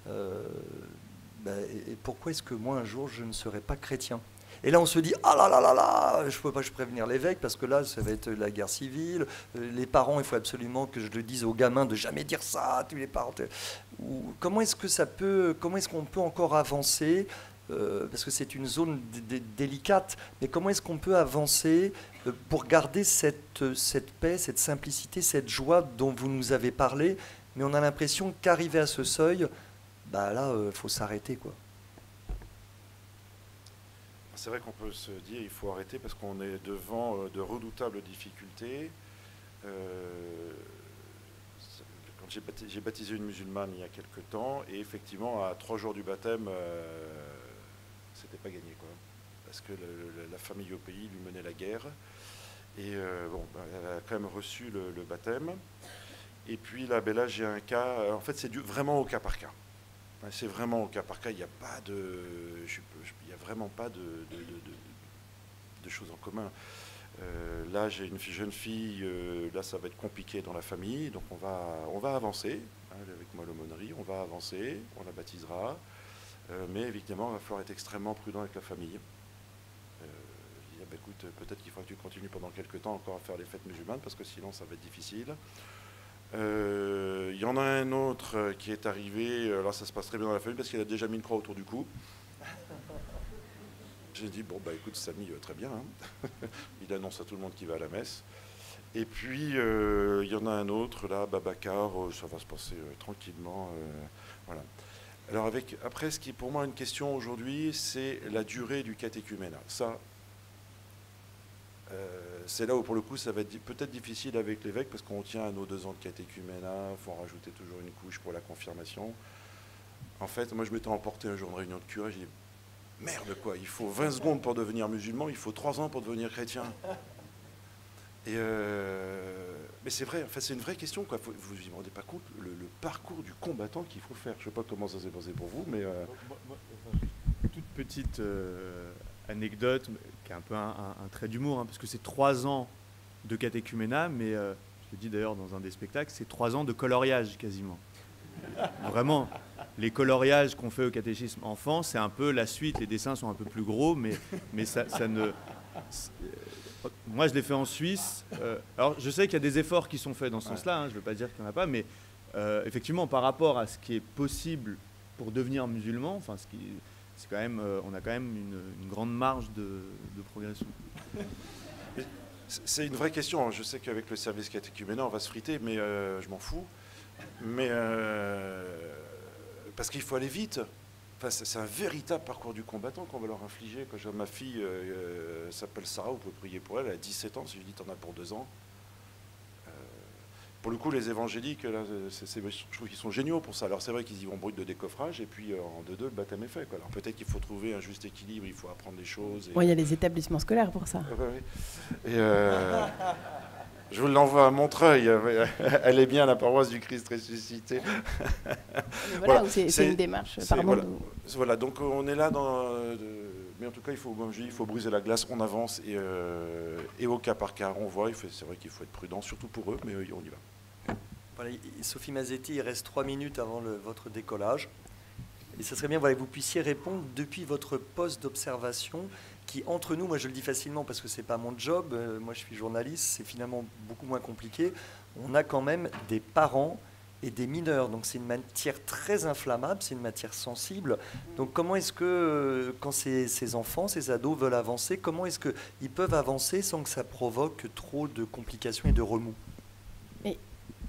et pourquoi est-ce que moi un jour je ne serai pas chrétien? Et là on se dit, ah là là là là, je ne peux pas prévenir l'évêque parce que là ça va être la guerre civile, les parents, il faut absolument que je le dise aux gamins de jamais dire ça, tous les parents. Comment est-ce qu'on peut encore avancer? Parce que c'est une zone délicate, mais comment est-ce qu'on peut avancer pour garder cette paix, cette simplicité, cette joie dont vous nous avez parlé, mais on a l'impression qu'arriver à ce seuil, là, faut s'arrêter, quoi. C'est vrai qu'on peut se dire il faut arrêter parce qu'on est devant de redoutables difficultés. Quand j'ai baptisé une musulmane il y a quelques temps, et effectivement, à 3 jours du baptême, c'était pas gagné, quoi. parce que la famille au pays lui menait la guerre. Et elle a quand même reçu le baptême. Et puis là, j'ai un cas, en fait c'est vraiment au cas par cas. C'est vraiment au cas par cas, il n'y a pas vraiment pas de choses en commun. Là, j'ai une jeune fille, là ça va être compliqué dans la famille, donc on va avancer, hein, avec moi l'aumônerie, on va avancer, on la baptisera, mais évidemment, il va falloir être extrêmement prudent avec la famille. Écoute, peut-être qu'il faudra que tu continues pendant quelques temps encore à faire les fêtes musulmanes, parce que sinon ça va être difficile. Il y en a un autre qui est arrivé, là ça se passe très bien dans la famille, parce qu'il a déjà mis une croix autour du cou. J'ai dit, écoute Samy, très bien, hein. Il annonce à tout le monde qu'il va à la messe. Et puis, il y en a un autre, là, Babacar, ça va se passer tranquillement. Voilà. Alors, après, ce qui est pour moi une question aujourd'hui, c'est la durée du catéchuménat. Ça, c'est là où, pour le coup, ça va être peut-être difficile avec l'évêque, parce qu'on tient à nos 2 ans de catéchuménat, il faut en rajouter toujours une couche pour la confirmation. En fait, moi, je m'étais emporté un jour en réunion de curé, j'ai dit, merde quoi, il faut 20 secondes pour devenir musulman, il faut 3 ans pour devenir chrétien. Et mais c'est vrai, enfin, c'est une vraie question, quoi. Vous ne vous rendez pas compte le parcours du combattant qu'il faut faire. Je ne sais pas comment ça s'est passé pour vous, mais... Une toute petite anecdote, qui est un peu un trait d'humour, hein, parce que c'est 3 ans de catéchuménat, mais je l'ai dit d'ailleurs dans un des spectacles, c'est 3 ans de coloriage quasiment. Vraiment, les coloriages qu'on fait au catéchisme enfant, c'est un peu la suite, les dessins sont un peu plus gros, mais ça ne... Moi, je l'ai fait en Suisse. Alors, je sais qu'il y a des efforts qui sont faits dans ce sens-là, hein, je ne veux pas dire qu'il n'y en a pas, mais effectivement, par rapport à ce qui est possible pour devenir musulman, enfin, c'est quand même, on a quand même une grande marge de progression. C'est une vraie question. Je sais qu'avec le service catéchuménat, on va se friter, mais je m'en fous. Mais parce qu'il faut aller vite. Enfin, c'est un véritable parcours du combattant qu'on va leur infliger. Quand ma fille s'appelle Sarah, vous pouvez prier pour elle, elle a 17 ans, si je dis t'en as pour 2 ans. Pour le coup, les évangéliques, là, je trouve qu'ils sont géniaux pour ça. Alors c'est vrai qu'ils y vont brut de décoffrage, et puis en 2-2, le baptême est fait, quoi. Alors peut-être qu'il faut trouver un juste équilibre, il faut apprendre les choses. Il y a les établissements scolaires pour ça. Et je vous l'envoie à Montreuil. Elle est bien la paroisse du Christ ressuscité. Voilà, c'est une démarche. Voilà, donc on est là mais en tout cas, il faut briser la glace, on avance et au cas par cas, on voit. C'est vrai qu'il faut être prudent, surtout pour eux, mais on y va. Voilà, Sophie Mazzetti, il reste 3 minutes avant votre décollage. Et ce serait bien que vous puissiez répondre depuis votre poste d'observation qui, entre nous, moi je le dis facilement parce que ce n'est pas mon job, moi je suis journaliste, c'est finalement beaucoup moins compliqué. On a quand même des parents et des mineurs, donc c'est une matière très inflammable, c'est une matière sensible. Donc comment est-ce que, quand ces enfants, ces ados veulent avancer, comment est-ce qu'ils peuvent avancer sans que ça provoque trop de complications et de remous ?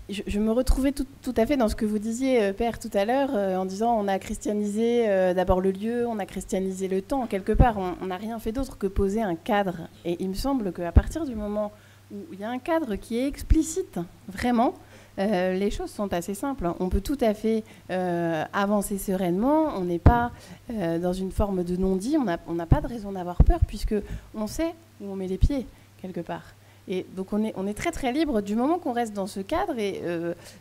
Je me retrouvais tout à fait dans ce que vous disiez, Père, tout à l'heure, en disant on a christianisé d'abord le lieu, on a christianisé le temps. Quelque part, on n'a rien fait d'autre que poser un cadre. Et il me semble qu'à partir du moment où il y a un cadre qui est explicite, vraiment, les choses sont assez simples. On peut tout à fait avancer sereinement. On n'est pas dans une forme de non-dit. On n'a pas de raison d'avoir peur puisqu'on sait où on met les pieds, quelque part. Et donc on est très très libre du moment qu'on reste dans ce cadre et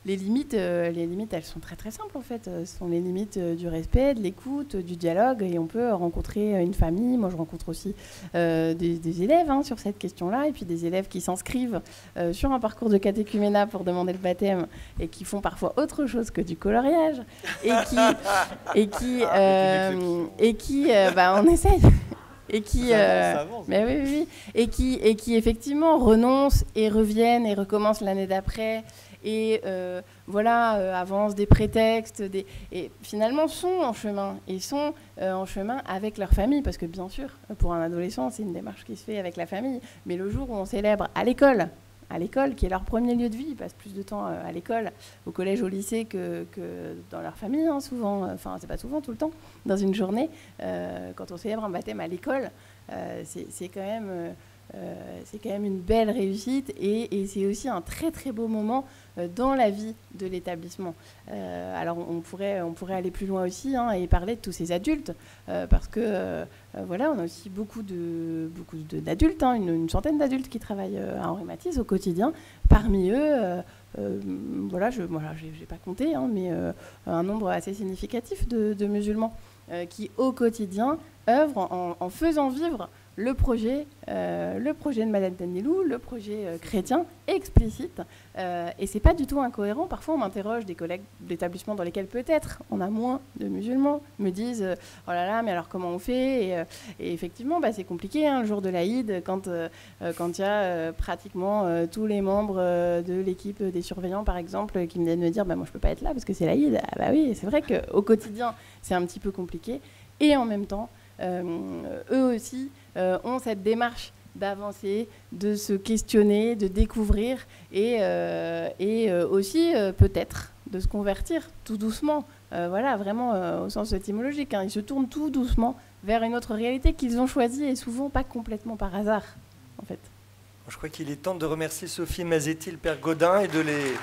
les limites elles sont très très simples en fait. Ce sont les limites du respect, de l'écoute, du dialogue et on peut rencontrer une famille. Moi je rencontre aussi des élèves sur cette question-là et puis des élèves qui s'inscrivent sur un parcours de catéchuménat pour demander le baptême et qui font parfois autre chose que du coloriage et qui on essaye. Et qui, et qui effectivement renoncent et reviennent et recommencent l'année d'après et avancent des prétextes et finalement sont en chemin avec leur famille parce que bien sûr pour un adolescent c'est une démarche qui se fait avec la famille mais le jour où on célèbre à l'école qui est leur premier lieu de vie, ils passent plus de temps à l'école, au collège, au lycée que dans leur famille, souvent, enfin c'est pas souvent, tout le temps, dans une journée, quand on célèbre un baptême à l'école, c'est quand même c'est quand même une belle réussite et c'est aussi un très très beau moment dans la vie de l'établissement. Alors on pourrait aller plus loin aussi et parler de tous ces adultes parce que voilà, on a aussi beaucoup d'adultes, une centaine d'adultes qui travaillent à Henri Matisse au quotidien. Parmi eux, voilà, j'ai pas compté, mais un nombre assez significatif de musulmans qui au quotidien œuvrent en faisant vivre le projet de Madame Danilou, le projet chrétien explicite. Et c'est pas du tout incohérent. Parfois, on m'interroge, des collègues d'établissements dans lesquels peut-être on a moins de musulmans, me disent oh là là, mais alors comment on fait et effectivement, c'est compliqué le jour de l'Aïd, quand il y a pratiquement tous les membres de l'équipe des surveillants, par exemple, qui viennent me dire moi je peux pas être là parce que c'est l'Aïd. Ah bah oui, c'est vrai qu'au quotidien, c'est un petit peu compliqué. Et en même temps, eux aussi ont cette démarche d'avancer, de se questionner, de découvrir et aussi peut-être de se convertir tout doucement, voilà, vraiment au sens étymologique. Ils se tournent tout doucement vers une autre réalité qu'ils ont choisie et souvent pas complètement par hasard, en fait. Je crois qu'il est temps de remercier Sophie Mazetti, le père Godin, et de les...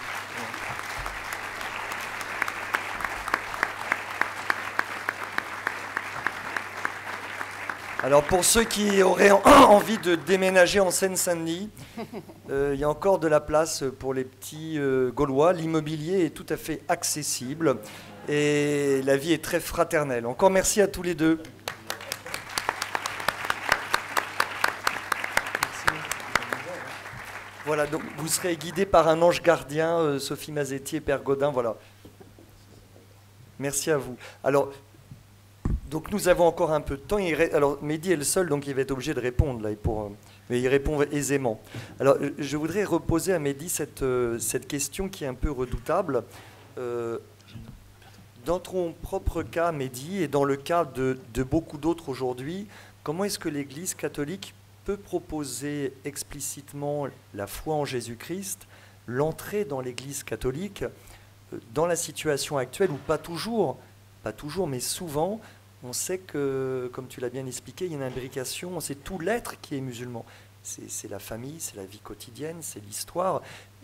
Alors pour ceux qui auraient envie de déménager en Seine-Saint-Denis, il y a encore de la place pour les petits Gaulois. L'immobilier est tout à fait accessible et la vie est très fraternelle. Encore merci à tous les deux. Voilà, donc vous serez guidés par un ange gardien, Sophie Mazetti et Père Godin. Voilà. Merci à vous. Alors, donc nous avons encore un peu de temps. Alors Mehdi est le seul, donc il va être obligé de répondre là, mais il répond aisément. Alors je voudrais reposer à Mehdi cette question qui est un peu redoutable. Dans ton propre cas, Mehdi, et dans le cas de beaucoup d'autres aujourd'hui, comment est-ce que l'Église catholique peut proposer explicitement la foi en Jésus-Christ, l'entrée dans l'Église catholique, dans la situation actuelle où pas toujours, mais souvent, on sait que, comme tu l'as bien expliqué, il y a une imbrication, c'est tout l'être qui est musulman. C'est la famille, c'est la vie quotidienne, c'est l'histoire.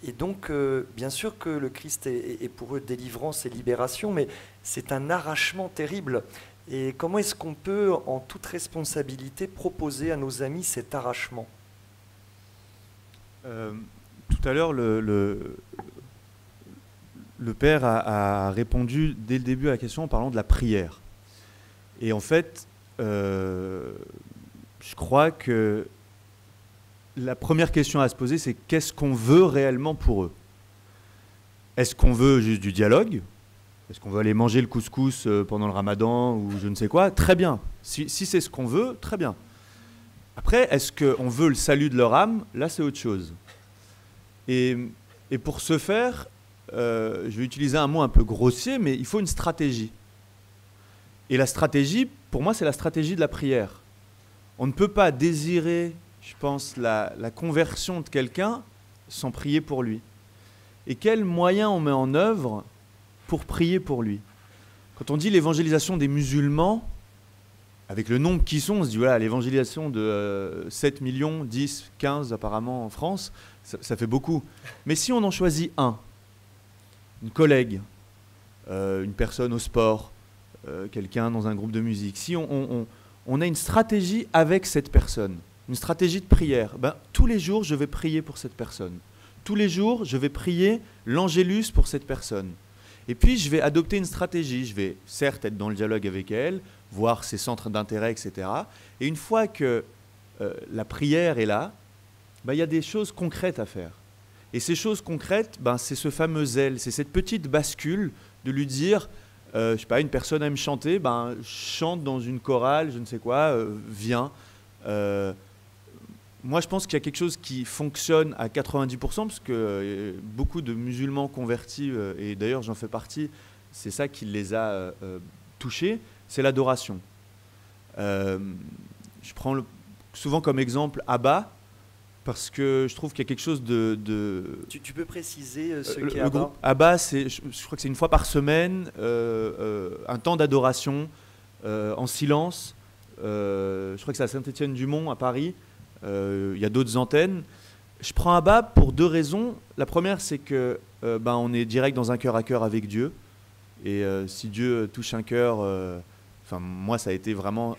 Et donc, bien sûr que le Christ est pour eux délivrance et libération, mais c'est un arrachement terrible. Et comment est-ce qu'on peut, en toute responsabilité, proposer à nos amis cet arrachement ? Tout à l'heure, le père a répondu dès le début à la question en parlant de la prière. Et en fait, je crois que la première question à se poser, c'est qu'est-ce qu'on veut réellement pour eux ? Est-ce qu'on veut juste du dialogue ? Est-ce qu'on veut aller manger le couscous pendant le ramadan ou je ne sais quoi ? Très bien. Si c'est ce qu'on veut, très bien. Après, est-ce qu'on veut le salut de leur âme ? Là, c'est autre chose. Et pour ce faire, je vais utiliser un mot un peu grossier, mais il faut une stratégie. Et la stratégie, pour moi, c'est la stratégie de la prière. On ne peut pas désirer, je pense, la conversion de quelqu'un sans prier pour lui. Et quels moyens on met en œuvre pour prier pour lui ? Quand on dit l'évangélisation des musulmans, avec le nombre qui sont, on se dit, voilà, l'évangélisation de 7 millions, 10, 15 apparemment en France, ça fait beaucoup. Mais si on en choisit un, une collègue, une personne au sport, quelqu'un dans un groupe de musique, si on a une stratégie avec cette personne, une stratégie de prière, tous les jours, je vais prier pour cette personne. Tous les jours, je vais prier l'angélus pour cette personne. Et puis, je vais adopter une stratégie. Je vais certes être dans le dialogue avec elle, voir ses centres d'intérêt, etc. Et une fois que la prière est là, il y a des choses concrètes à faire. Et ces choses concrètes, c'est ce fameux zèle, c'est cette petite bascule de lui dire, je sais pas, une personne aime chanter, chante dans une chorale, je ne sais quoi, viens. Moi, je pense qu'il y a quelque chose qui fonctionne à 90%, parce que beaucoup de musulmans convertis, et d'ailleurs j'en fais partie, c'est ça qui les a touchés, c'est l'adoration. Je prends souvent comme exemple Abba, parce que je trouve qu'il y a quelque chose de... Tu peux préciser ce qu'est Abba ? Le groupe Abba, je crois que c'est une fois par semaine, un temps d'adoration en silence. Je crois que c'est à Saint-Étienne-du-Mont, à Paris. Il y a d'autres antennes. Je prends Abba pour 2 raisons. La première, c'est que on est direct dans un cœur à cœur avec Dieu. Et si Dieu touche un cœur, moi, ça a été vraiment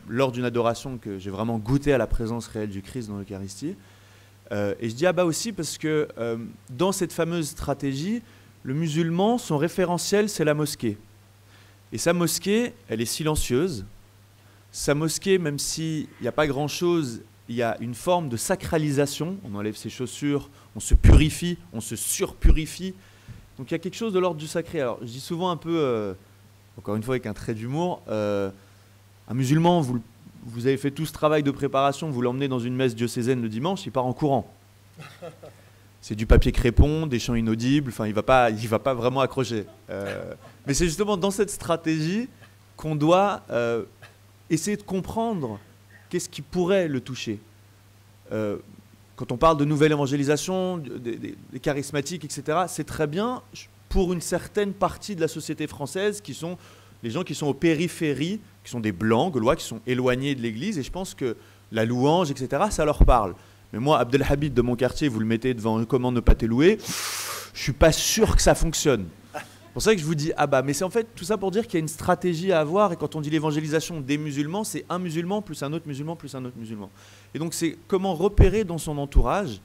lors d'une adoration que j'ai vraiment goûté à la présence réelle du Christ dans l'Eucharistie. Et je dis Abba aussi parce que dans cette fameuse stratégie, le musulman, son référentiel, c'est la mosquée. Et sa mosquée, elle est silencieuse. Sa mosquée, même s'il n'y a pas grand-chose, il y a une forme de sacralisation. On enlève ses chaussures, on se purifie, on se surpurifie. Donc il y a quelque chose de l'ordre du sacré. Alors je dis souvent un peu, encore une fois avec un trait d'humour, un musulman, vous avez fait tout ce travail de préparation, vous l'emmenez dans une messe diocésaine le dimanche, il part en courant. C'est du papier crépon, des chants inaudibles, il va pas vraiment accrocher. Mais c'est justement dans cette stratégie qu'on doit essayer de comprendre qu'est-ce qui pourrait le toucher. Quand on parle de nouvelle évangélisation, des charismatiques, etc., c'est très bien pour une certaine partie de la société française qui sont les gens qui sont aux périphéries, qui sont des blancs, gaulois, qui sont éloignés de l'église, et je pense que la louange, etc., ça leur parle. Mais moi, Abdelhamid de mon quartier, vous le mettez devant comment ne pas t'élouer, je suis pas sûr que ça fonctionne. C'est pour ça que je vous dis Abba. Mais c'est en fait tout ça pour dire qu'il y a une stratégie à avoir, et quand on dit l'évangélisation des musulmans, c'est un musulman plus un autre musulman plus un autre musulman. Et donc c'est comment repérer dans son entourage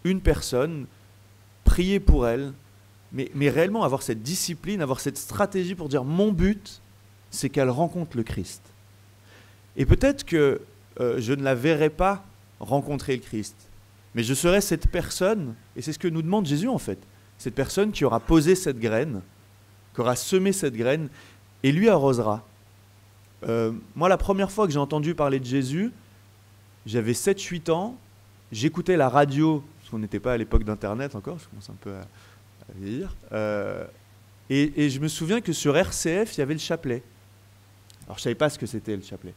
une personne, prier pour elle, mais réellement avoir cette discipline, avoir cette stratégie pour dire mon but, c'est qu'elle rencontre le Christ. Et peut-être que je ne la verrai pas rencontrer le Christ, mais je serai cette personne, et c'est ce que nous demande Jésus en fait, cette personne qui aura posé cette graine, qui aura semé cette graine, et lui arrosera. Moi, la première fois que j'ai entendu parler de Jésus, j'avais 7-8 ans, j'écoutais la radio, parce qu'on n'était pas à l'époque d'Internet encore, je commence un peu à vieillir, et je me souviens que sur RCF, il y avait le chapelet. Alors je ne savais pas ce que c'était le chapelet.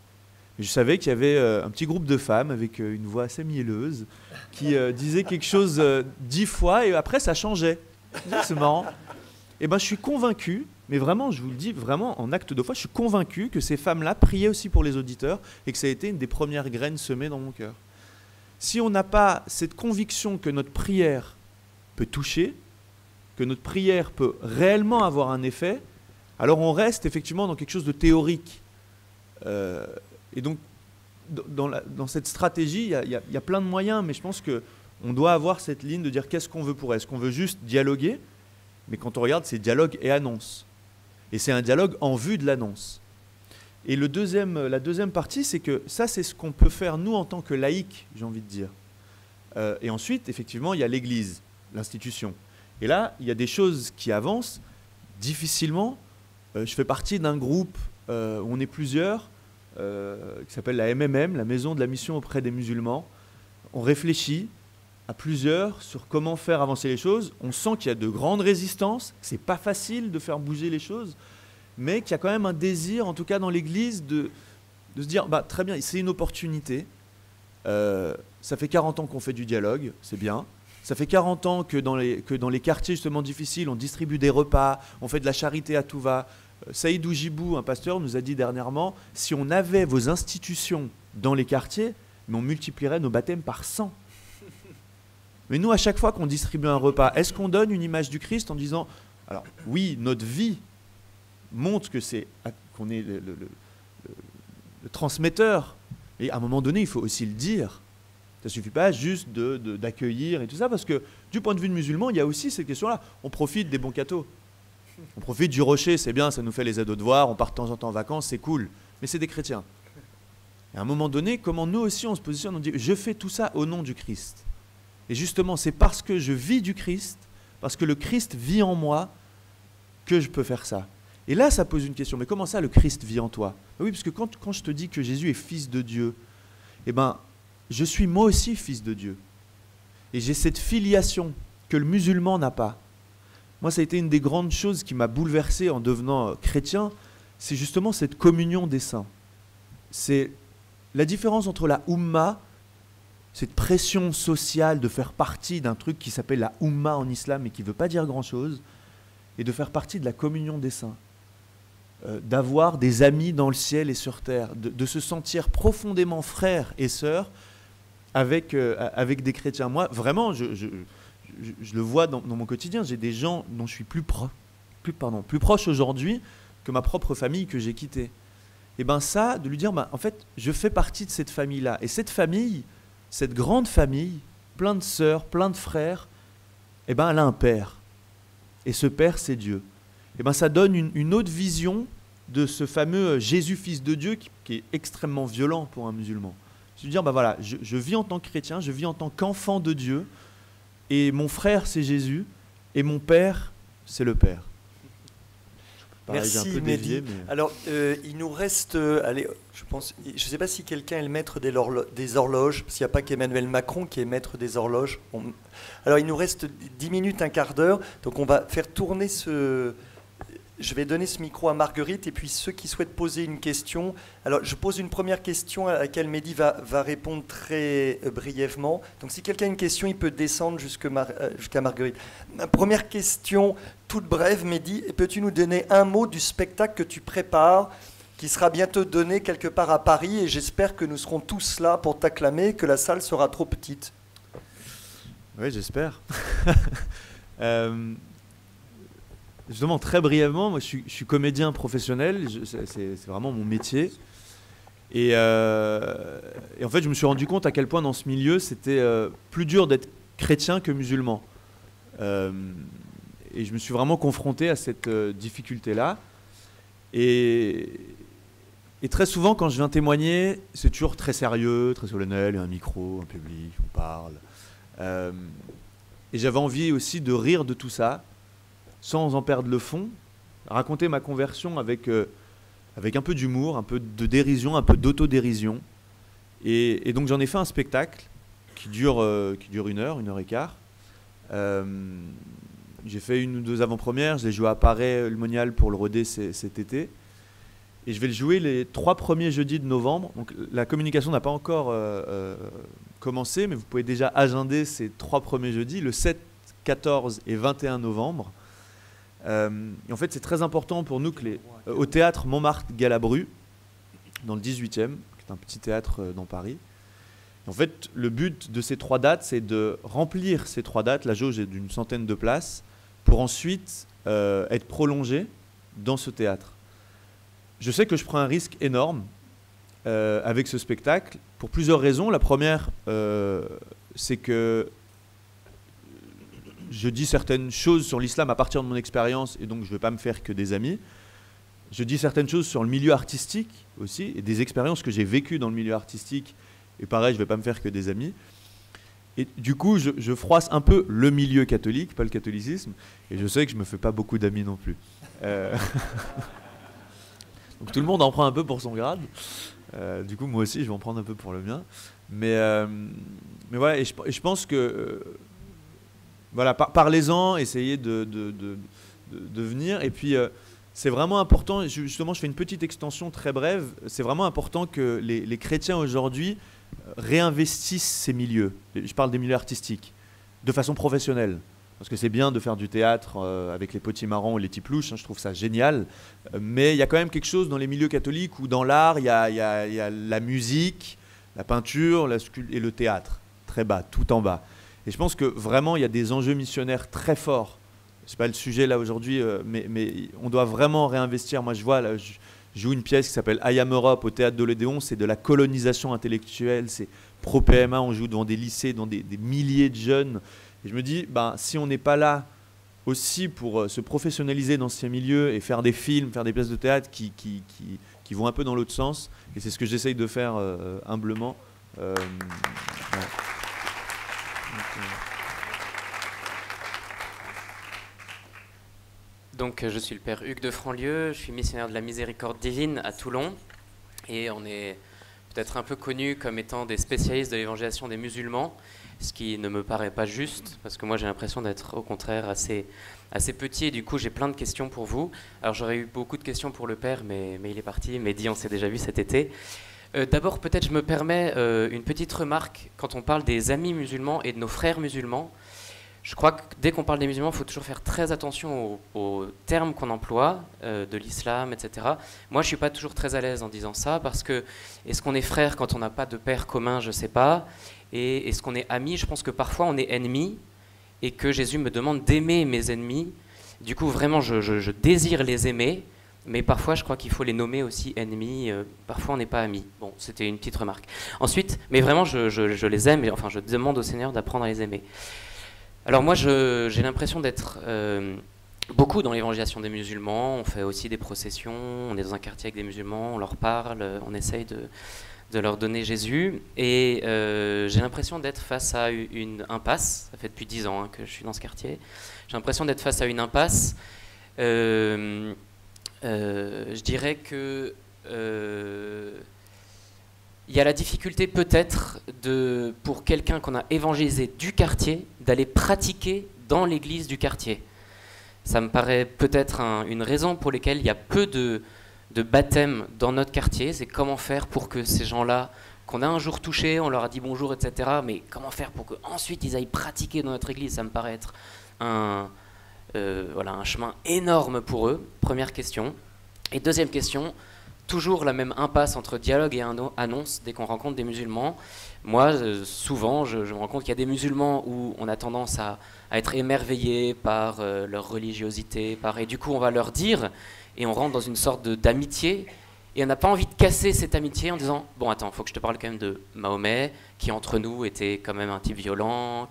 Mais je savais qu'il y avait un petit groupe de femmes avec une voix assez mielleuse qui disaient quelque chose 10 fois et après ça changeait. C'est marrant. Et ben je suis convaincu, mais vraiment je vous le dis vraiment en acte de foi, je suis convaincu que ces femmes-là priaient aussi pour les auditeurs et que ça a été une des premières graines semées dans mon cœur. Si on n'a pas cette conviction que notre prière peut toucher, que notre prière peut réellement avoir un effet, alors on reste effectivement dans quelque chose de théorique. Et donc, dans cette stratégie, il y a plein de moyens, mais je pense qu'on doit avoir cette ligne de dire qu'est-ce qu'on veut pour elle. Est-ce qu'on veut juste dialoguer? Mais quand on regarde, c'est dialogue et annonce. Et c'est un dialogue en vue de l'annonce. Et la deuxième partie, c'est que ça, c'est ce qu'on peut faire, nous, en tant que laïcs, j'ai envie de dire. Et ensuite, effectivement, il y a l'Église, l'institution. Et là, il y a des choses qui avancent difficilement. Je fais partie d'un groupe où on est plusieurs, qui s'appelle la MMM, la Maison de la Mission auprès des musulmans. On réfléchit à plusieurs sur comment faire avancer les choses. On sent qu'il y a de grandes résistances, que ce n'est pas facile de faire bouger les choses, mais qu'il y a quand même un désir, en tout cas dans l'Église, de se dire, très bien, c'est une opportunité. Ça fait 40 ans qu'on fait du dialogue, c'est bien. Ça fait 40 ans que dans les quartiers justement difficiles, on distribue des repas, on fait de la charité à tout va. Saïd Oujibou, un pasteur, nous a dit dernièrement, si on avait vos institutions dans les quartiers, mais on multiplierait nos baptêmes par 100. Mais nous, à chaque fois qu'on distribue un repas, est-ce qu'on donne une image du Christ en disant, alors oui, notre vie montre qu'on est le transmetteur, et à un moment donné, il faut aussi le dire. Ça ne suffit pas juste d'accueillir et tout ça, parce que du point de vue de musulman, il y a aussi cette question-là. On profite des bons cathos. On profite du rocher, c'est bien, ça nous fait les aides aux devoirs, on part de temps en temps en vacances, c'est cool. Mais c'est des chrétiens. Et à un moment donné, comment nous aussi on se positionne, on dit, je fais tout ça au nom du Christ. Et justement, c'est parce que je vis du Christ, parce que le Christ vit en moi, que je peux faire ça. Et là, ça pose une question, mais comment ça le Christ vit en toi? Oui, parce que quand je te dis que Jésus est fils de Dieu, eh ben, je suis moi aussi fils de Dieu. Et j'ai cette filiation que le musulman n'a pas. Moi, ça a été une des grandes choses qui m'a bouleversé en devenant chrétien, c'est justement cette communion des saints. C'est la différence entre la Oumma, cette pression sociale de faire partie d'un truc qui s'appelle la Oumma en islam et qui ne veut pas dire grand-chose, et de faire partie de la communion des saints. D'avoir des amis dans le ciel et sur terre, de se sentir profondément frères et sœurs, avec des chrétiens. Moi, vraiment, je le vois dans mon quotidien. J'ai des gens dont je suis plus proche aujourd'hui que ma propre famille que j'ai quittée. Et bien ça, de lui dire, en fait, je fais partie de cette famille-là. Et cette famille, cette grande famille, plein de sœurs, plein de frères, elle a un père. Et ce père, c'est Dieu. Et ça donne une autre vision de ce fameux Jésus, fils de Dieu, qui est extrêmement violent pour un musulman. Je veux dire, voilà, je vis en tant que chrétien, je vis en tant qu'enfant de Dieu, et mon frère, c'est Jésus, et mon père, c'est le Père. Pareil, Merci Mehdi. Alors, il nous reste, allez, je ne sais pas si quelqu'un est le maître des horloges, parce qu'il n'y a pas qu'Emmanuel Macron qui est maître des horloges. Alors, il nous reste 10 minutes, un quart d'heure, donc on va faire tourner je vais donner ce micro à Marguerite, et puis ceux qui souhaitent poser une question. Alors, je pose une première question à laquelle Mehdi va répondre très brièvement. Donc, si quelqu'un a une question, il peut descendre jusqu'à Marguerite. Ma première question, toute brève, Mehdi, peux-tu nous donner un mot du spectacle que tu prépares, qui sera bientôt donné quelque part à Paris, et j'espère que nous serons tous là pour t'acclamer, que la salle sera trop petite. Oui, j'espère. Justement, très brièvement, moi je suis comédien professionnel, c'est vraiment mon métier. Et en fait, je me suis rendu compte à quel point dans ce milieu, c'était plus dur d'être chrétien que musulman. Et je me suis vraiment confronté à cette difficulté-là. Et très souvent, quand je viens témoigner, c'est toujours très sérieux, très solennel, il y a un micro, un public, on parle. Et j'avais envie aussi de rire de tout ça, sans en perdre le fond, raconter ma conversion avec un peu d'humour, un peu de dérision, un peu d'autodérision. Et donc j'en ai fait un spectacle qui dure 1 heure et quart. J'ai fait 1 ou 2 avant-premières, je l'ai joué à Paray, le Monial pour le Rodé cet été. Et je vais le jouer les 3 premiers jeudis de novembre. Donc la communication n'a pas encore commencé, mais vous pouvez déjà agender ces 3 premiers jeudis, le 7, 14 et 21 novembre. Et en fait, c'est très important pour nous que au théâtre Montmartre-Galabru, dans le 18e, qui est un petit théâtre dans Paris. Et en fait, le but de ces 3 dates, c'est de remplir ces 3 dates, la jauge est d'une centaine de places, pour ensuite être prolongé dans ce théâtre. Je sais que je prends un risque énorme avec ce spectacle, pour plusieurs raisons. La première, c'est que je dis certaines choses sur l'islam à partir de mon expérience, et donc je ne vais pas me faire que des amis. Je dis certaines choses sur le milieu artistique aussi, et des expériences que j'ai vécues dans le milieu artistique, et pareil, je ne vais pas me faire que des amis. Et du coup, je froisse un peu le milieu catholique, pas le catholicisme, et je sais que je ne me fais pas beaucoup d'amis non plus. Donc tout le monde en prend un peu pour son grade. Du coup, moi aussi, je vais en prendre un peu pour le mien. Mais voilà, et je pense que... Voilà, parlez-en, essayez de venir. Et puis, c'est vraiment important, justement, je fais une petite extension très brève, c'est vraiment important que les chrétiens aujourd'hui réinvestissent ces milieux. Je parle des milieux artistiques, de façon professionnelle. Parce que c'est bien de faire du théâtre avec les potimarrons ou les tiplouches, hein, je trouve ça génial. Mais il y a quand même quelque chose dans les milieux catholiques où dans l'art, il y a la musique, la peinture et le théâtre. Très bas, tout en bas. Et je pense que vraiment, il y a des enjeux missionnaires très forts. Ce n'est pas le sujet là aujourd'hui, mais on doit vraiment réinvestir. Moi, je vois, là, je joue une pièce qui s'appelle I Am Europe au Théâtre de l'Odéon. C'est de la colonisation intellectuelle, c'est pro-PMA, on joue devant des lycées, devant des milliers de jeunes. Et je me dis, si on n'est pas là aussi pour se professionnaliser dans ces milieux et faire des films, faire des pièces de théâtre qui vont un peu dans l'autre sens, et c'est ce que j'essaye de faire humblement. Ouais. Donc, je suis le père Hugues de Franlieu, je suis missionnaire de la Miséricorde divine à Toulon, et on est peut-être un peu connus comme étant des spécialistes de l'évangélisation des musulmans, ce qui ne me paraît pas juste, parce que moi j'ai l'impression d'être au contraire assez petit, et du coup j'ai plein de questions pour vous. Alors j'aurais eu beaucoup de questions pour le père, mais il est parti, Mehdi on s'est déjà vu cet été. D'abord peut-être je me permets une petite remarque quand on parle des amis musulmans et de nos frères musulmans. je crois que dès qu'on parle des musulmans, il faut toujours faire très attention aux termes qu'on emploie, de l'islam, etc. Moi, je ne suis pas toujours très à l'aise en disant ça, parce que est-ce qu'on est frère quand on n'a pas de père commun? Je ne sais pas. Et est-ce qu'on est amis? Je pense que parfois on est ennemis, et que Jésus me demande d'aimer mes ennemis. Du coup, vraiment, je désire les aimer, mais parfois, je crois qu'il faut les nommer aussi ennemis. Parfois, on n'est pas amis. Bon, c'était une petite remarque. Ensuite, mais vraiment, je les aime, enfin, je demande au Seigneur d'apprendre à les aimer. Alors moi, j'ai l'impression d'être beaucoup dans l'évangélisation des musulmans. On fait aussi des processions, on est dans un quartier avec des musulmans, on leur parle, on essaye de leur donner Jésus. Et j'ai l'impression d'être face à une impasse. Ça fait depuis 10 ans que je suis dans ce quartier. J'ai l'impression d'être face à une impasse. Je dirais que il y a la difficulté peut-être pour quelqu'un qu'on a évangélisé du quartier d'aller pratiquer dans l'église du quartier. Ça me paraît peut-être une raison pour laquelle il y a peu de baptêmes dans notre quartier. C'est comment faire pour que ces gens-là, qu'on a un jour touchés, on leur a dit bonjour, etc. Mais comment faire pour qu'ensuite ils aillent pratiquer dans notre église? Ça me paraît être un chemin énorme pour eux. Première question. Et deuxième question, toujours la même impasse entre dialogue et annonce dès qu'on rencontre des musulmans. Moi, souvent, je me rends compte qu'il y a des musulmans où on a tendance à être émerveillé par leur religiosité, et du coup, on va leur dire, et on rentre dans une sorte d'amitié, et on n'a pas envie de casser cette amitié en disant « Bon, attends, il faut que je te parle quand même de Mahomet, qui entre nous était quand même un type violent. »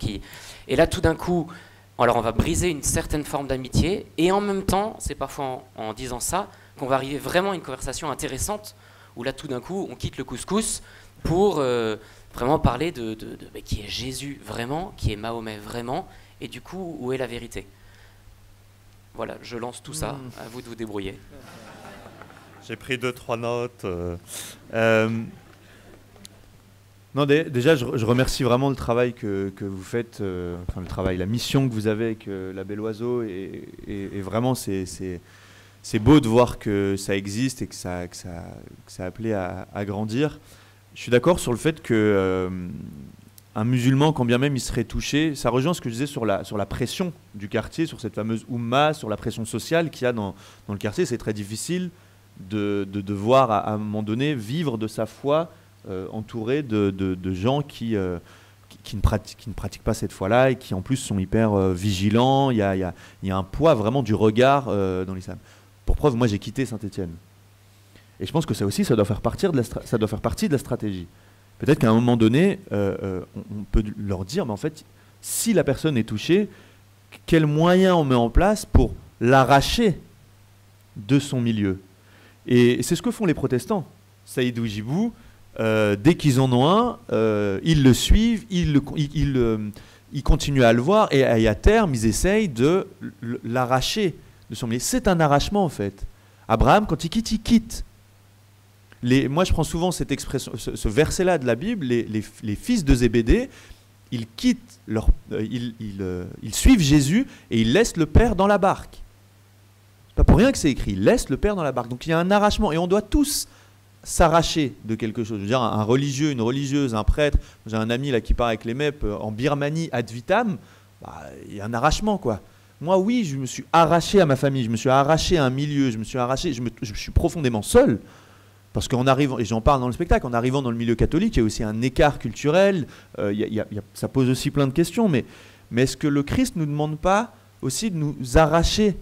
Et là, tout d'un coup, alors on va briser une certaine forme d'amitié, et en même temps, c'est parfois en disant ça, qu'on va arriver vraiment à une conversation intéressante, où là, tout d'un coup, on quitte le couscous pour vraiment parler de qui est Jésus vraiment, qui est Mahomet vraiment, et du coup, où est la vérité? Voilà, je lance tout ça, à vous de vous débrouiller. J'ai pris 2-3 notes. Non, déjà, je remercie vraiment le travail que vous faites, le travail, la mission que vous avez avec la Belle Oiseau, et vraiment, c'est beau de voir que ça existe et que ça a appelé à grandir. Je suis d'accord sur le fait que un musulman, quand bien même il serait touché, ça rejoint ce que je disais sur la pression du quartier, sur cette fameuse Oumma, sur la pression sociale qu'il y a dans le quartier. C'est très difficile de devoir, à un moment donné, vivre de sa foi entouré de gens qui ne pratiquent pas cette foi-là et qui en plus sont hyper vigilants. Il y a un poids vraiment du regard dans l'islam. Pour preuve, moi j'ai quitté Saint-Étienne. Et je pense que ça aussi, ça doit faire partie de la stratégie. Peut-être qu'à un moment donné, on peut leur dire, mais en fait, si la personne est touchée, quels moyens on met en place pour l'arracher de son milieu? Et c'est ce que font les protestants. Saïd Oujibou, dès qu'ils en ont un, ils le suivent, ils continuent à le voir, et à terme, ils essayent de l'arracher de son milieu. C'est un arrachement, en fait. Abraham, quand il quitte. Moi, je prends souvent cette expression, ce verset-là de la Bible, les fils de Zébédée, ils quittent, ils suivent Jésus et ils laissent le Père dans la barque. C'est pas pour rien que c'est écrit, ils laissent le Père dans la barque. Donc il y a un arrachement et on doit tous s'arracher de quelque chose. Je veux dire, un religieux, une religieuse, un prêtre, j'ai un ami là qui part avec les MEP en Birmanie ad vitam, il y a un arrachement, quoi. Moi, oui, je me suis arraché à ma famille, je me suis arraché à un milieu, je suis profondément seul. Parce qu'en arrivant, et j'en parle dans le spectacle, en arrivant dans le milieu catholique, il y a aussi un écart culturel, ça pose aussi plein de questions, mais est-ce que le Christ ne nous demande pas aussi de nous arracher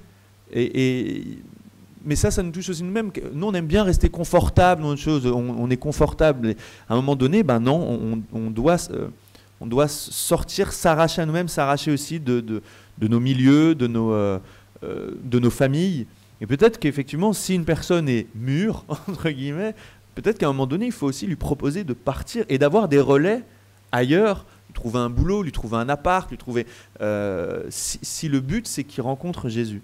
mais ça nous touche aussi nous-mêmes. Nous, on aime bien rester confortable dans une chose, on est confortable. Et à un moment donné, non, on doit sortir, s'arracher à nous-mêmes, s'arracher aussi de nos milieux, de nos familles. Et peut-être qu'effectivement, si une personne est mûre, entre guillemets, peut-être qu'à un moment donné, il faut aussi lui proposer de partir et d'avoir des relais ailleurs, lui trouver un boulot, lui trouver un appart, lui trouver... si le but, c'est qu'il rencontre Jésus.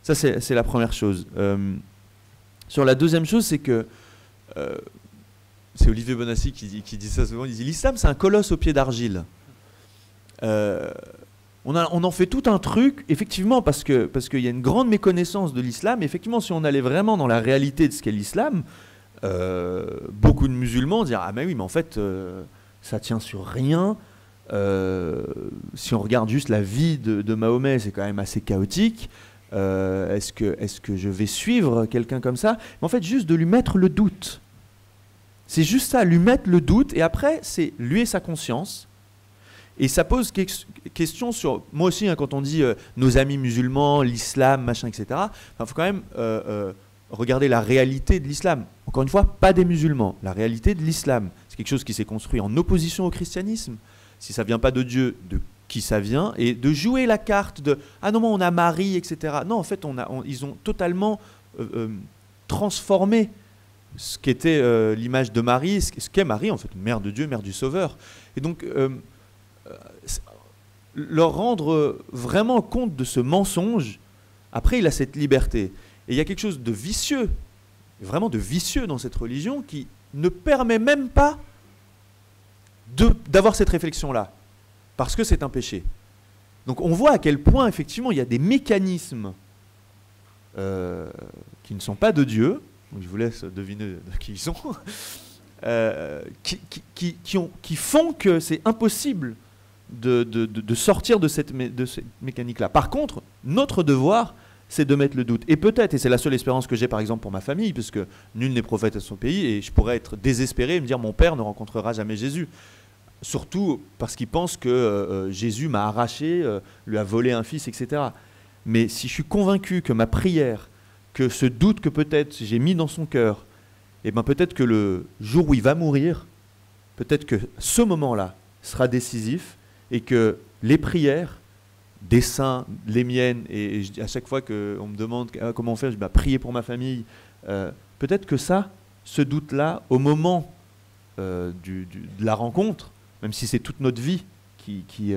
Ça, c'est la première chose. Sur la deuxième chose, c'est que... c'est Olivier Bonassi qui dit ça souvent, il dit « L'islam, c'est un colosse au pied d'argile. » On en fait tout un truc, effectivement, parce qu'il y a une grande méconnaissance de l'islam. Effectivement, si on allait vraiment dans la réalité de ce qu'est l'islam, beaucoup de musulmans diraient « Ah mais oui, mais en fait, ça tient sur rien. si on regarde juste la vie de Mahomet, c'est quand même assez chaotique. Est-ce que je vais suivre quelqu'un comme ça? Mais en fait, juste de lui mettre le doute. C'est juste ça, lui mettre le doute, et après, c'est lui et sa conscience. Et ça pose question sur, moi aussi, hein, quand on dit nos amis musulmans, l'islam, machin, etc., il faut quand même regarder la réalité de l'islam. Encore une fois, pas des musulmans, la réalité de l'islam. C'est quelque chose qui s'est construit en opposition au christianisme. Si ça ne vient pas de Dieu, de qui ça vient? Et de jouer la carte de « Ah non, on a Marie, etc. » Non, en fait, ils ont totalement transformé ce qu'était l'image de Marie, ce qu'est Marie, en fait, mère de Dieu, mère du Sauveur. Et donc, leur rendre vraiment compte de ce mensonge, après, il a cette liberté. Et il y a quelque chose de vicieux, vraiment de vicieux dans cette religion, qui ne permet même pas d'avoir cette réflexion-là, parce que c'est un péché. Donc on voit à quel point, effectivement, il y a des mécanismes qui ne sont pas de Dieu, donc je vous laisse deviner de qui ils sont, qui font que c'est impossible de sortir de cette mécanique-là. Par contre, notre devoir, c'est de mettre le doute. Et peut-être, et c'est la seule espérance que j'ai par exemple pour ma famille, puisque nul n'est prophète à son pays, et je pourrais être désespéré et me dire mon père ne rencontrera jamais Jésus. Surtout parce qu'il pense que Jésus m'a arraché, lui a volé un fils, etc. Mais si je suis convaincu que ma prière, que ce doute que peut-être j'ai mis dans son cœur, et ben peut-être que le jour où il va mourir, peut-être que ce moment-là sera décisif, et que les prières des saints, les miennes, et à chaque fois qu'on me demande comment faire, je dis prier pour ma famille, peut-être que ça, ce doute-là, au moment de la rencontre, même si c'est toute notre vie qui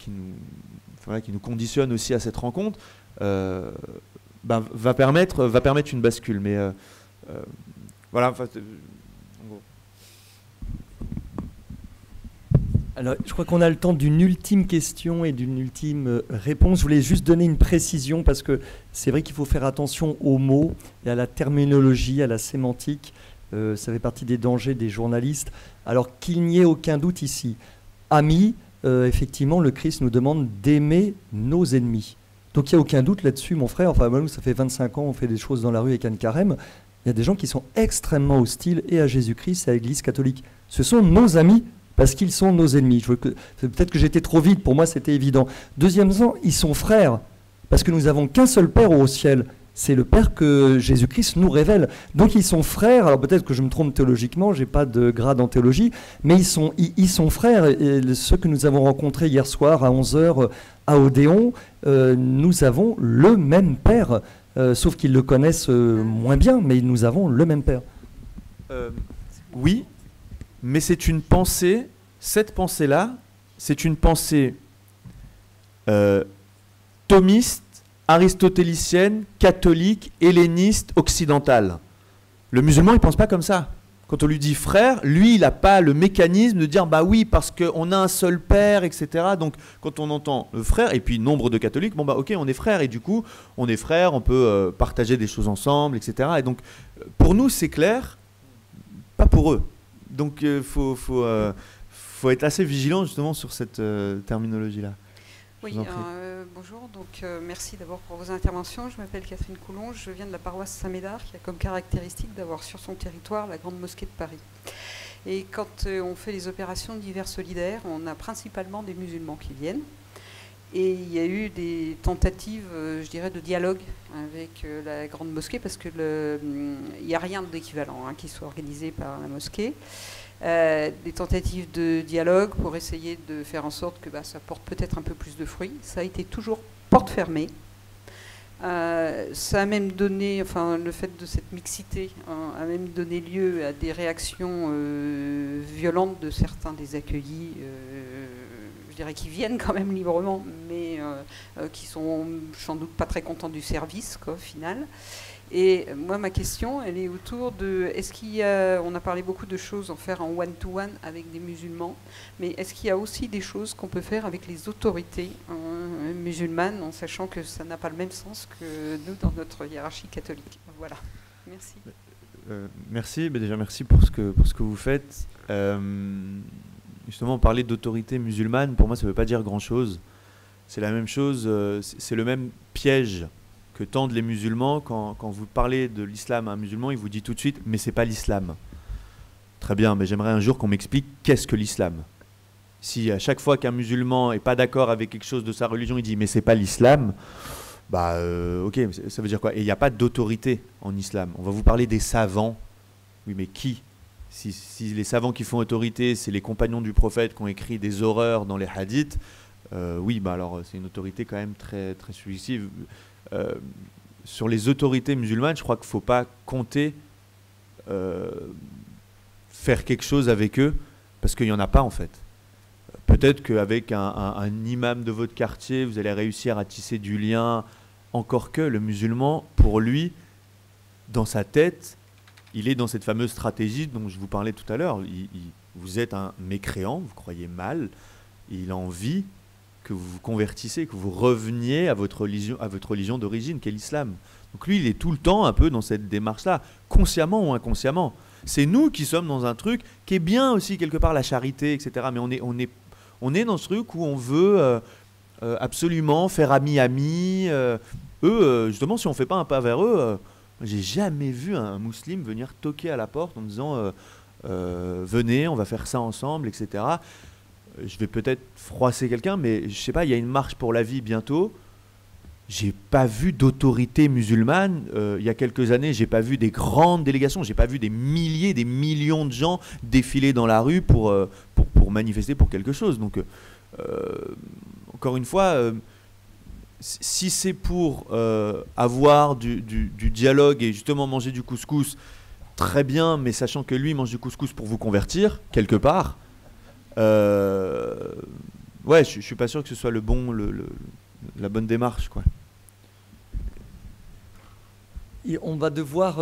nous conditionne aussi à cette rencontre, va permettre une bascule. Mais voilà. Alors, je crois qu'on a le temps d'une ultime question et d'une ultime réponse. Je voulais juste donner une précision parce que c'est vrai qu'il faut faire attention aux mots et à la terminologie, à la sémantique. Ça fait partie des dangers des journalistes. Alors qu'il n'y ait aucun doute ici. Amis, effectivement, le Christ nous demande d'aimer nos ennemis. Donc il n'y a aucun doute là-dessus, mon frère. Enfin, moi, ça fait 25 ans, on fait des choses dans la rue avec Anne Carême. Il y a des gens qui sont extrêmement hostiles et à Jésus-Christ et à l'Église catholique. Ce sont nos amis. Parce qu'ils sont nos ennemis. Peut-être que j'étais trop vite, pour moi c'était évident. Deuxièmement, ils sont frères, parce que nous n'avons qu'un seul Père au ciel. C'est le Père que Jésus-Christ nous révèle. Donc ils sont frères, alors peut-être que je me trompe théologiquement, je n'ai pas de grade en théologie, mais ils sont frères. Et ceux que nous avons rencontrés hier soir à 11h à Odéon, nous avons le même Père, sauf qu'ils le connaissent moins bien, mais nous avons le même Père. Oui. Mais c'est une pensée, cette pensée-là, c'est une pensée thomiste, aristotélicienne, catholique, helléniste, occidentale. Le musulman, il ne pense pas comme ça. Quand on lui dit frère, lui, il n'a pas le mécanisme de dire bah oui, parce qu'on a un seul père, etc. Donc quand on entend le frère, et puis nombre de catholiques, bon bah ok, on est frères, et du coup, on est frères, on peut partager des choses ensemble, etc. Et donc, pour nous, c'est clair, pas pour eux. Donc il faut être assez vigilant justement sur cette terminologie-là. Oui, bonjour, donc merci d'abord pour vos interventions. Je m'appelle Catherine Coulon, je viens de la paroisse Saint-Médard qui a comme caractéristique d'avoir sur son territoire la Grande Mosquée de Paris. Et quand on fait les opérations d'hiver solidaire, on a principalement des musulmans qui viennent. Et il y a eu des tentatives, je dirais, de dialogue avec la Grande Mosquée, parce qu'il n'y a rien d'équivalent qui soit organisé par la mosquée. Des tentatives de dialogue pour essayer de faire en sorte que ça porte peut-être un peu plus de fruits. Ça a été toujours porte fermée. Ça a même donné, enfin le fait de cette mixité a même donné lieu à des réactions violentes de certains des accueillis, je dirais qui viennent quand même librement, mais qui sont sans doute pas très contents du service, au final. Et moi, ma question, elle est autour de, est-ce qu'il y a, on a parlé beaucoup de choses en faire en one-to-one avec des musulmans, mais est-ce qu'il y a aussi des choses qu'on peut faire avec les autorités musulmanes, en sachant que ça n'a pas le même sens que nous dans notre hiérarchie catholique? Voilà, merci. Merci, déjà merci pour ce que vous faites. justement, parler d'autorité musulmane, pour moi, ça ne veut pas dire grand-chose. C'est la même chose, c'est le même piège que tendent les musulmans. Quand vous parlez de l'islam à un musulman, il vous dit tout de suite « mais c'est pas l'islam ». Très bien, mais j'aimerais un jour qu'on m'explique qu'est-ce que l'islam. Si à chaque fois qu'un musulman n'est pas d'accord avec quelque chose de sa religion, il dit « mais c'est pas l'islam », bah ok, ça veut dire quoi? Et il n'y a pas d'autorité en islam. On va vous parler des savants. Oui, mais qui? Si les savants qui font autorité, c'est les compagnons du prophète qui ont écrit des horreurs dans les hadiths, oui, bah alors c'est une autorité quand même très, très subjective. Sur les autorités musulmanes, je crois qu'il ne faut pas compter faire quelque chose avec eux, parce qu'il n'y en a pas en fait. Peut-être qu'avec un imam de votre quartier, vous allez réussir à tisser du lien, encore que le musulman, pour lui, dans sa tête, il est dans cette fameuse stratégie dont je vous parlais tout à l'heure. Vous êtes un mécréant, vous croyez mal, il a envie que vous vous convertissez, que vous reveniez à votre religion d'origine, qu'est l'islam. Donc lui, il est tout le temps un peu dans cette démarche-là, consciemment ou inconsciemment. C'est nous qui sommes dans un truc qui est bien aussi, quelque part, la charité, etc. Mais on est dans ce truc où on veut absolument faire ami-ami. Eux, justement, si on ne fait pas un pas vers eux, j'ai jamais vu un musulman venir toquer à la porte en disant venez, on va faire ça ensemble, etc. Je vais peut-être froisser quelqu'un, mais je sais pas, il y a une marche pour la vie bientôt. J'ai pas vu d'autorité musulmane. Il y a quelques années, j'ai pas vu des grandes délégations, j'ai pas vu des milliers, des millions de gens défiler dans la rue pour manifester pour quelque chose. Donc, encore une fois, si c'est pour avoir du dialogue et justement manger du couscous, très bien, mais sachant que lui mange du couscous pour vous convertir, quelque part, ouais, je suis pas sûr que ce soit la bonne démarche, quoi. Et on va devoir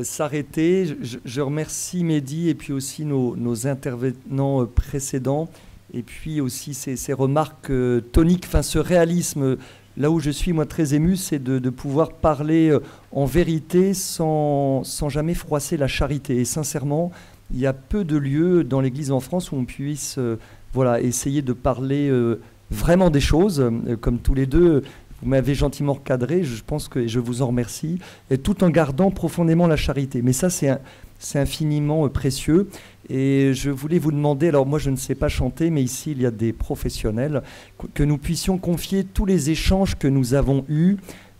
s'arrêter. Je remercie Mehdi et puis aussi nos intervenants précédents et puis aussi ces remarques toniques, enfin ce réalisme. Là où je suis moi très ému, c'est de pouvoir parler en vérité sans jamais froisser la charité. Et sincèrement, il y a peu de lieux dans l'Église en France où on puisse essayer de parler vraiment des choses, comme tous les deux. Vous m'avez gentiment recadré, je pense que je vous en remercie, et tout en gardant profondément la charité. Mais ça, c'est infiniment précieux. Et je voulais vous demander, alors moi je ne sais pas chanter, mais ici il y a des professionnels, que nous puissions confier tous les échanges que nous avons eus,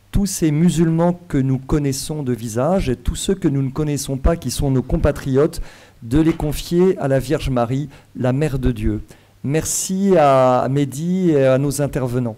tous ces musulmans que nous connaissons de visage, et tous ceux que nous ne connaissons pas, qui sont nos compatriotes, de les confier à la Vierge Marie, la Mère de Dieu. Merci à Mehdi et à nos intervenants.